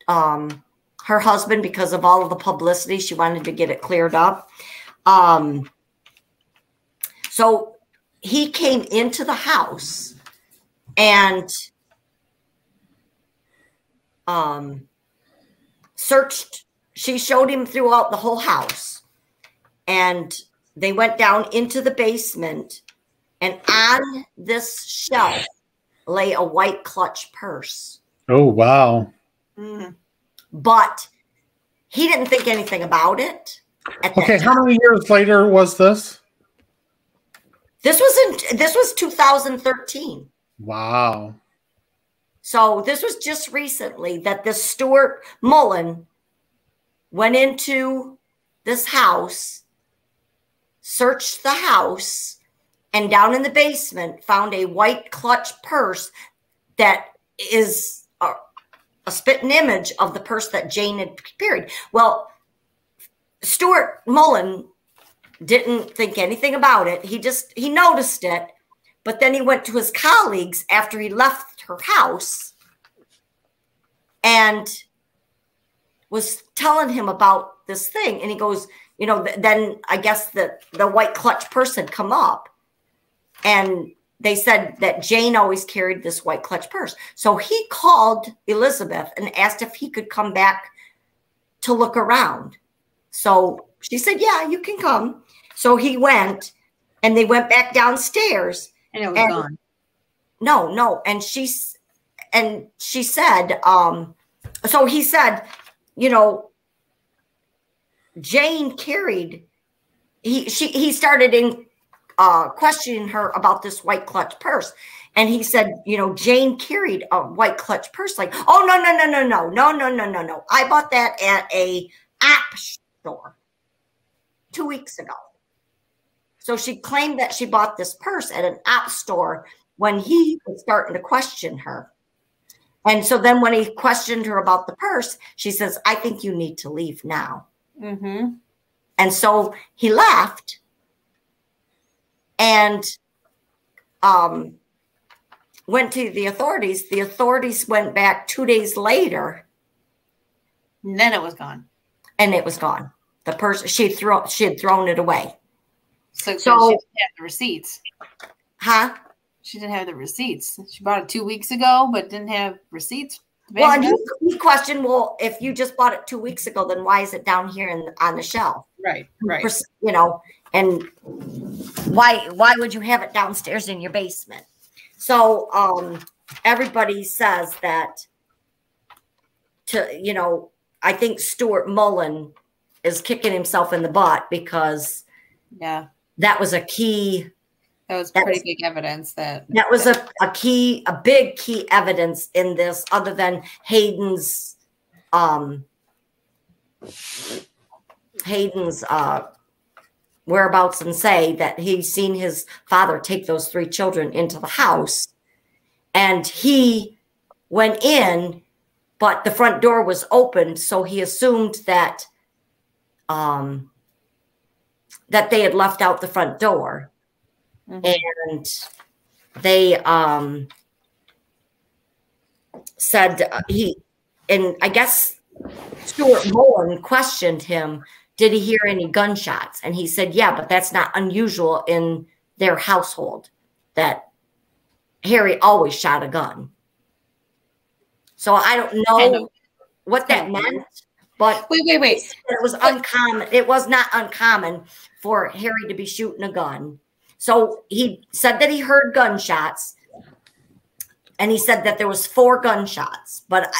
her husband because of all of the publicity. She wanted to get it cleared up. So he came into the house and searched. She showed him throughout the whole house, and they went down into the basement, and on this shelf lay a white clutch purse. Oh, wow. But he didn't think anything about it. Okay, how many years later was this? This was 2013. Wow. So this was just recently that this Stuart Mullen went into this house, searched the house, and down in the basement found a white clutch purse that is a spitting image of the purse that Jane had carried. Well, Stuart Mullen didn't think anything about it. He noticed it, but then he went to his colleagues after he left her house and was telling him about this thing. And he goes, you know, then I guess the white clutch purse had come up, and they said that Jane always carried this white clutch purse. So he called Elizabeth and asked if he could come back to look around. So she said, yeah, you can come. So he went, and they went back downstairs. And it was gone. No. And she said, so he said, you know, Jane carried, he started in questioning her about this white clutch purse. And he said, you know, Jane carried a white clutch purse. Like, oh, no. I bought that at a app store 2 weeks ago. So she claimed that she bought this purse at an app store when he was starting to question her. And so then when he questioned her about the purse, she says, I think you need to leave now. Mm-hmm. And so he left and went to the authorities. The authorities went back 2 days later. And then it was gone. And it was gone. The purse, she had thrown it away. So she didn't have the receipts. Huh? She didn't have the receipts. She bought it 2 weeks ago, but didn't have receipts. Well, and he questioned, well, if you just bought it 2 weeks ago, then why is it down here on the shelf? Right. You know, and why would you have it downstairs in your basement? So everybody says that I think Stuart Mullen is kicking himself in the butt because that was a key. That was pretty big evidence that was a big key evidence in this, other than Hayden's whereabouts, and say that he's seen his father take those 3 children into the house, and he went in, but the front door was open, so he assumed that that they had left out the front door. And they said and I guess Stuart Mullen questioned him, did he hear any gunshots? And he said, yeah, but that's not unusual in their household, that Harry always shot a gun. So I don't know what that meant, but wait. It was uncommon. It was not uncommon for Harry to be shooting a gun. So he said that he heard gunshots, and he said that there was 4 gunshots. But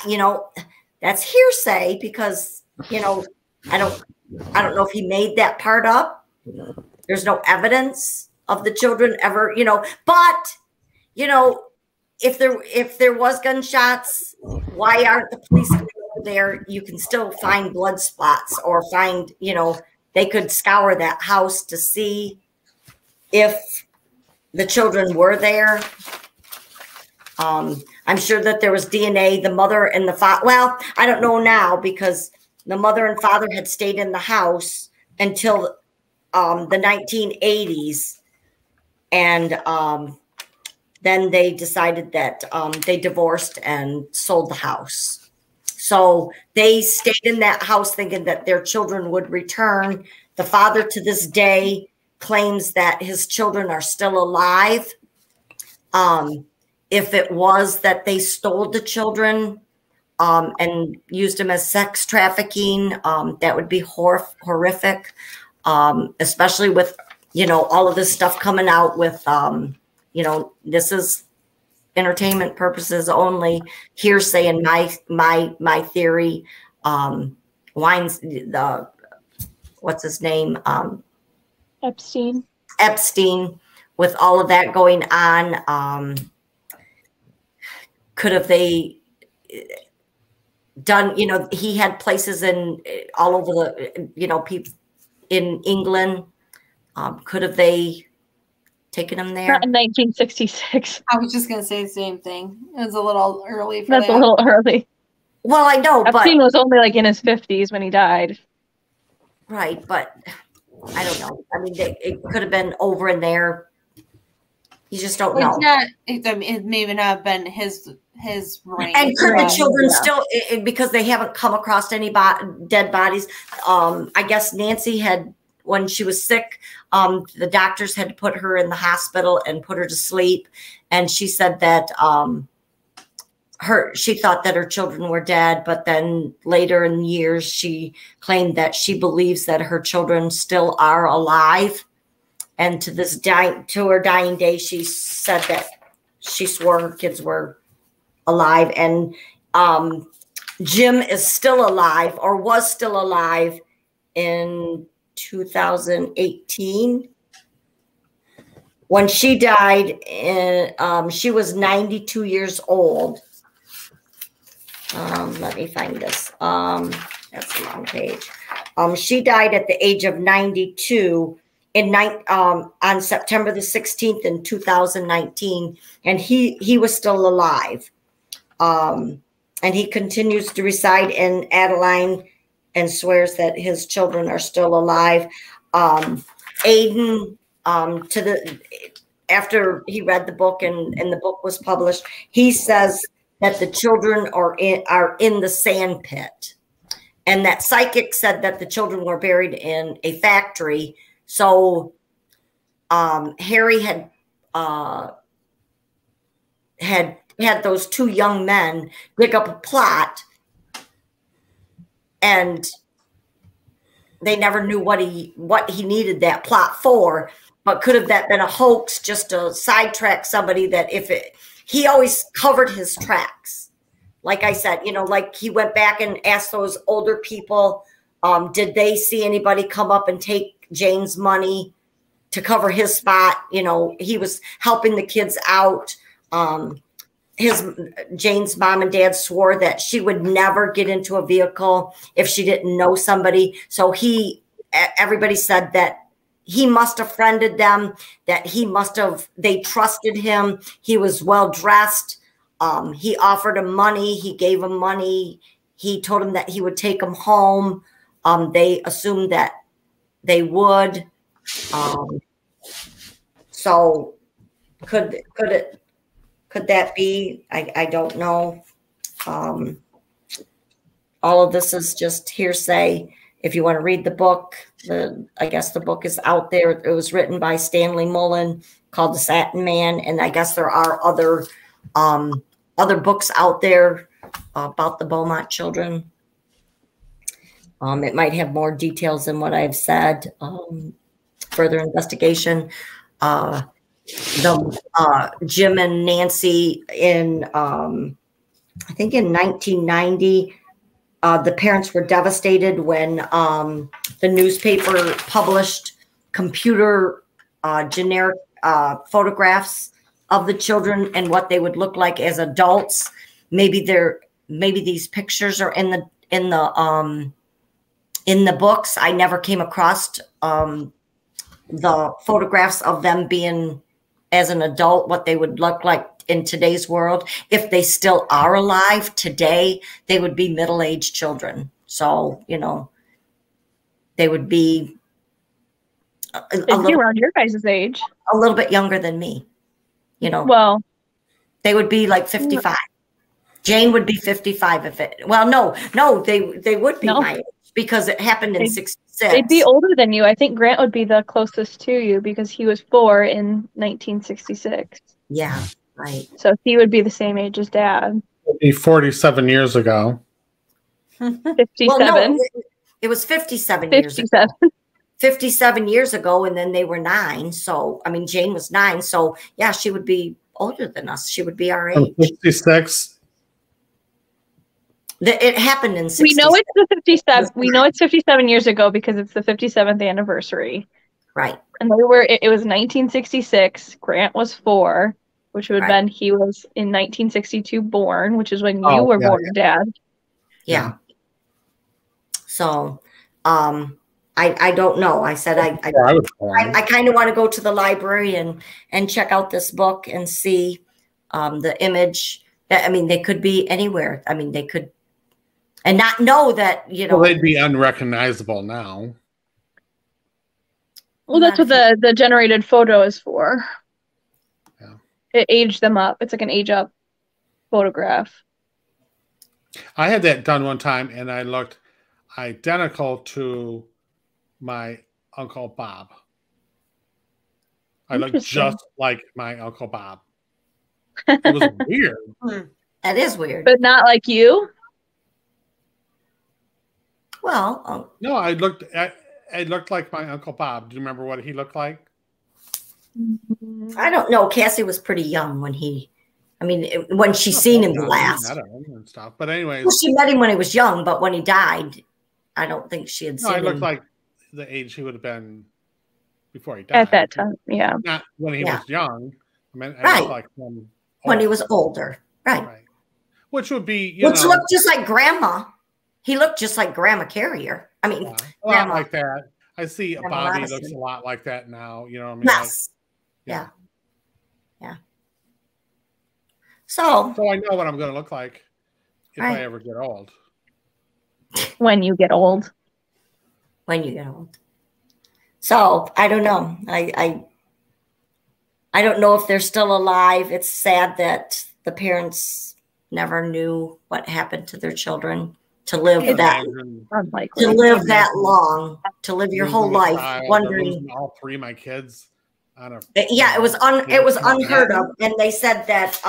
that's hearsay because I don't know if he made that part up. There's no evidence of the children ever, But if there was gunshots, why aren't the police over there? You can still find blood spots, or find they could scour that house to see if the children were there. I'm sure that there was DNA. The mother and the father, well, I don't know now, because the mother and father had stayed in the house until the 1980s. And then they decided that they divorced and sold the house. So they stayed in that house thinking that their children would return. The father to this day claims that his children are still alive. If it was that they stole the children and used them as sex trafficking, that would be horrific, especially with, all of this stuff coming out with, this is entertainment purposes only, hearsay, and my theory. What's his name? Epstein, with all of that going on, could have they done, he had places in all over the, people in England. Could have they taken him there? Not in 1966. I was just going to say the same thing. It was a little early for that. That's a little early. Well, I know, Epstein was only in his 50s when he died. Right, but I don't know. I mean, it could have been over in there. You just don't know. It may not have been his reign. And could the children still, because they haven't come across any dead bodies? I guess Nancy had, when she was sick, the doctors had to put her in the hospital and put her to sleep. And she said that she thought that her children were dead, but then later in years, she claimed that she believes that her children still are alive. And to her dying day, she said that she swore her kids were alive. And Jim is still alive, or was still alive, in 2018. When she died, she was 92 years old. Let me find this. That's the wrong page. She died at the age of 92 on September the 16th in 2019, and he was still alive. And he continues to reside in Adeline and swears that his children are still alive. Aiden, after he read the book and the book was published, he says that the children are in the sand pit. And that psychic said that the children were buried in a factory. So Harry had those two young men dig up a plot, and they never knew what he needed that plot for. But could have that been a hoax just to sidetrack somebody? That he always covered his tracks. Like I said, like he went back and asked those older people, did they see anybody come up and take Jane's money to cover his spot? He was helping the kids out. Jane's mom and dad swore that she would never get into a vehicle if she didn't know somebody. So everybody said that he must have friended them, that they trusted him. He was well dressed. He offered him money. He gave him money. He told him that he would take him home. They assumed that they would. So could that be? I don't know. All of this is just hearsay. If you want to read the book, I guess the book is out there. It was written by Stanley Mullen, called The Satin Man, and I guess there are other books out there about the Beaumont children. It might have more details than what I've said. Further investigation. Jim and Nancy I think in 1990, the parents were devastated when the newspaper published computer generic photographs of the children and what they would look like as adults. Maybe these pictures are in the books. I never came across the photographs of them being as an adult, what they would look like in today's world. If they still are alive today, they would be middle-aged children. So, they would be around your guys' age, a little bit younger than me. Well, they would be like 55. Jane would be 55 no, they would be my age because it happened in 66. They'd be older than you. I think Grant would be the closest to you because he was 4 in 1966. Yeah, right. So he would be the same age as Dad. It'd be 47 years ago. 57. Well, no, it was 57 years ago. 57 years ago, and then they were 9. So, Jane was 9. So, yeah, she would be older than us. She would be our age. 66. It happened in 66. We know it's the 57. We know it's 57 years ago because it's the 57th anniversary. Right. And it was 1966. Grant was 4, which would have been he was in 1962 born, which is when you were born, Dad. Yeah. So, I don't know. I said I kind of want to go to the library and check out this book and see the image. They could be anywhere. They could, and not know that Well, they'd be unrecognizable now. Well, that's what the generated photo is for. Yeah. It aged them up. It's like an age up photograph. I had that done one time, and I looked identical to my Uncle Bob. I looked just like my Uncle Bob. It was weird. That is weird. But not like you? Well, no, I looked like my Uncle Bob. Do you remember what he looked like? I don't know. Cassie was pretty young when when she seen him last. And stuff. But anyways. Well, she met him when he was young, but when he died, I don't think she had seen him. I looked like the age he would have been before he died. At that time, yeah. Not when he was young. I looked like when he was older. Right. Which would be, Which looked just like Grandma. He looked just like Grandma Carrier. A lot like that. I see Bobby looks a lot like that now. You know what I mean? Yes. Yeah. So I know what I'm going to look like if Right. I ever get old. When you get old. when you get old. So I don't know. I don't know if they're still alive. It's sad that the parents never knew what happened to their children to live Can't that imagine Unlikely. to live that long, to live your whole losing a life child or wondering. losing all three of my kids on a Yeah, it was unheard of, and they said that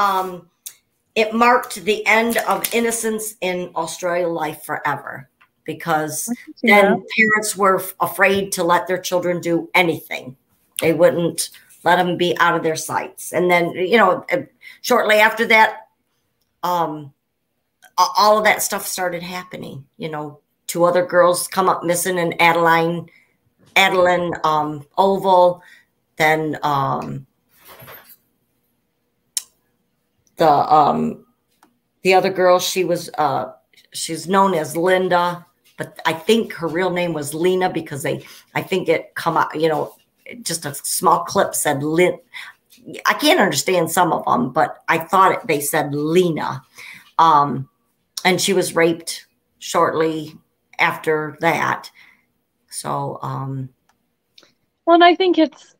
it marked the end of innocence in Australia life forever, because then parents were afraid to let their children do anything. They wouldn't let them be out of their sights. And then, shortly after that, all of that stuff started happening. 2 other girls come up missing in Adeline Oval. Then the other girl, she's known as Linda, but I think her real name was Lena, because I think it come out, just a small clip said Lynn. I can't understand some of them, but I thought they said Lena. And she was raped shortly after that. So, well, and I think it's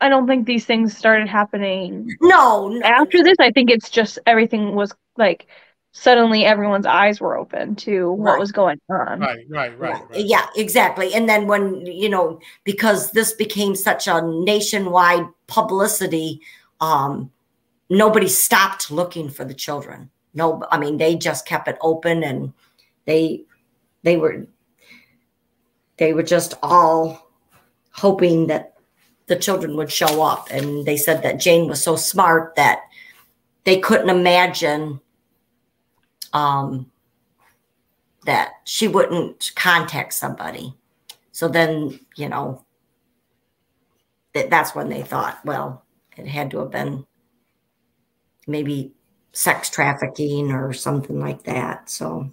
I don't think these things started happening no. after this. I think it's just everything was like suddenly everyone's eyes were open to what was going on. Right. Yeah, exactly. And then when, because this became such a nationwide publicity, nobody stopped looking for the children. No, I mean, they just kept it open, and they were just all hoping that the children would show up. And they said that Jane was so smart that they couldn't imagine that she wouldn't contact somebody. So then, that's when they thought, well, it had to have been maybe sex trafficking or something like that. So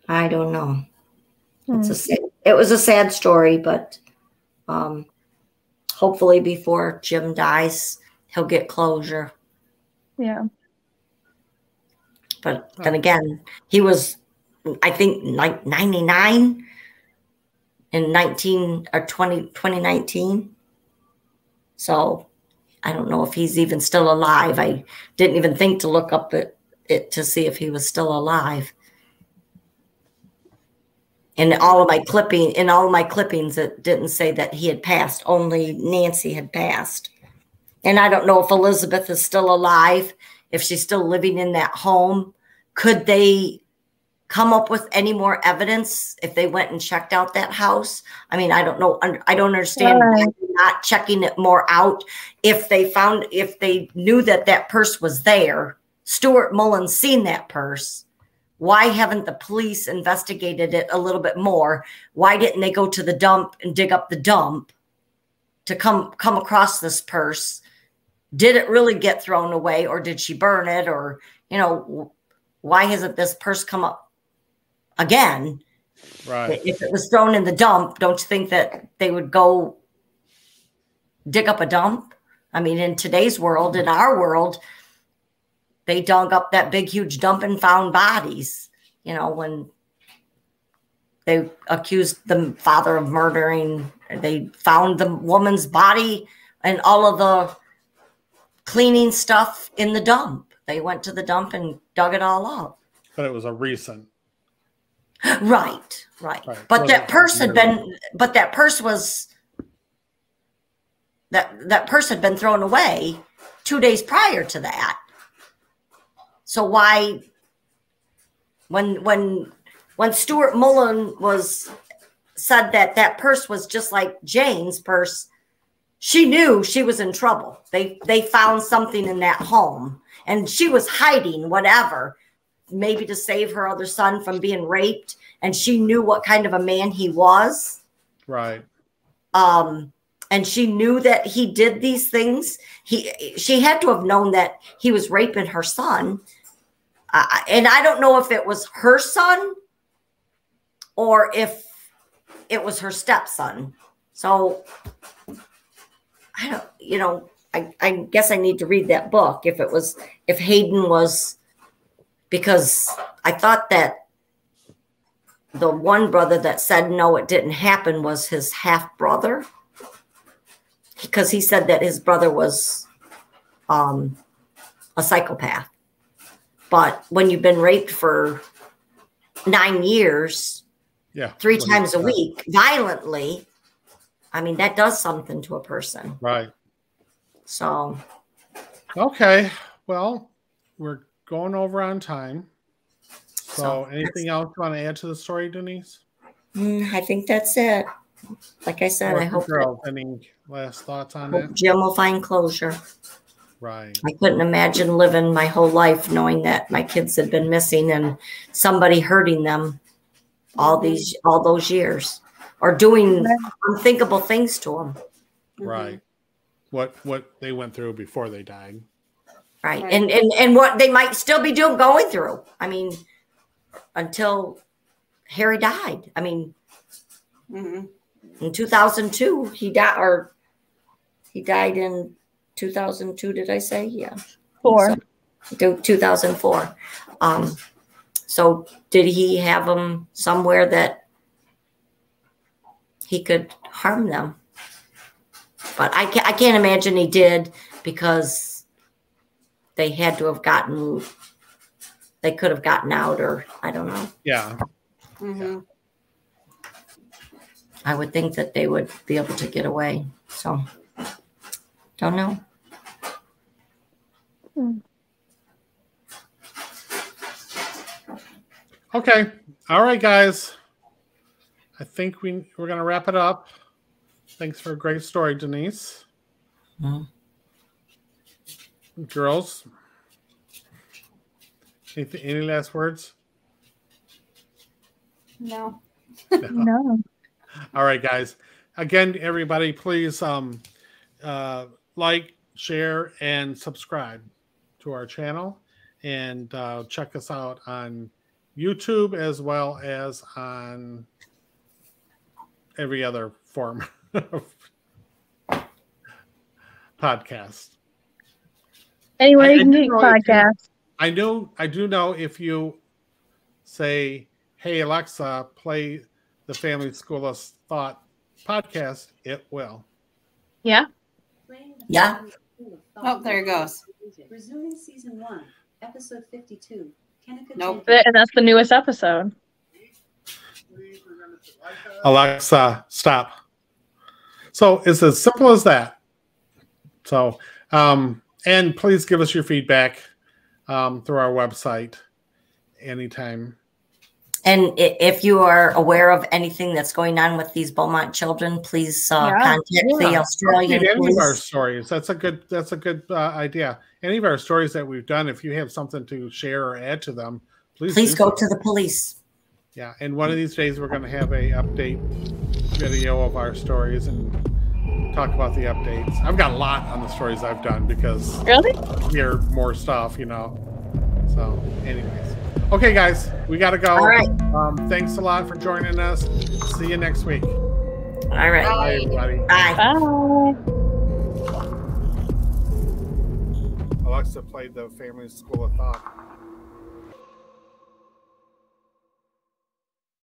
I don't know. It was a sad story, but hopefully before Jim dies, he'll get closure. Yeah. But then again, he was, I think, like 99 in 2019. So I don't know if he's even still alive. I didn't even think to look up it to see if he was still alive. In all of my clippings, it didn't say that he had passed. Only Nancy had passed. And I don't know if Elizabeth is still alive, if she's still living in that home. Could they come up with any more evidence if they went and checked out that house? I mean, I don't know. I don't understand why they're not checking it more out. If they knew that purse was there, Stuart Mullins seen that purse. Why haven't the police investigated it a little bit more? Why didn't they go to the dump and dig up the dump to come across this purse? Did it really get thrown away, or did she burn it? Or, why hasn't this purse come up again? Right. If it was thrown in the dump, don't you think that they would go dig up a dump? I mean, in today's world, in our world, they dug up that big, huge dump and found bodies, when they accused the father of murdering. They found the woman's body and all of the cleaning stuff in the dump. They went to the dump and dug it all up. But it was a recent. Right. But that purse had been thrown away 2 days prior to that. So why, when Stuart Mullen said that purse was just like Jane's purse, she knew she was in trouble. They found something in that home, and she was hiding whatever, maybe to save her other son from being raped. And she knew what kind of a man he was. Right. And she knew that he did these things. She had to have known that he was raping her son. And I don't know if it was her son or if it was her stepson. So I I guess I need to read that book if Hayden was, because I thought that the one brother that said no, it didn't happen was his half brother, because he said that his brother was a psychopath. But when you've been raped for 9 years, 3 times a week, violently, I mean, that does something to a person. Right. So. Okay. Well, we're going over on time. So anything else you want to add to the story, Denise? I think that's it. Like I said, I hope. Girls, any last thoughts on that? Jim will find closure. Right. I couldn't imagine living my whole life knowing that my kids had been missing and somebody hurting them all those years, or doing unthinkable things to them. Right. What they went through before they died. Right. And what they might still be going through. I mean, until Harry died. I mean, in 2002 he died, or he died in 2002. Did I say? Yeah. 2004. So did he have them somewhere that he could harm them? But I can't imagine he did, because they had to have they could have gotten out, or I don't know. Yeah. Mm-hmm. I would think that they would be able to get away. So, don't know. Okay. All right, guys. I think we're going to wrap it up. Thanks for a great story, Denise. Girls, any last words? No. No. All right, guys. Again, everybody, please like, share, and subscribe to our channel, and check us out on YouTube as well as on every other form of podcast. Anywhere you can get your podcast. I do know if you say, "Hey Alexa, play the Family School of Thought podcast," it will. Yeah. Yeah. Oh, there it goes. Resuming season 1, episode 52. Nope. And that's the newest episode. Alexa, stop. So it's as simple as that. So, and please give us your feedback through our website anytime. And if you are aware of anything that's going on with these Beaumont children, please contact the Australian any police. of our stories. That's a good idea. Any of our stories that we've done, if you have something to share or add to them, please go to the police. Yeah, and one of these days we're going to have a update video of our stories and talk about the updates. I've got a lot on the stories I've done because hear more stuff, So, anyways. Okay, guys, we got to go. All right. Thanks a lot for joining us. See you next week. All right. Bye, everybody. Bye. Bye. Alexa played the Family School of Thought.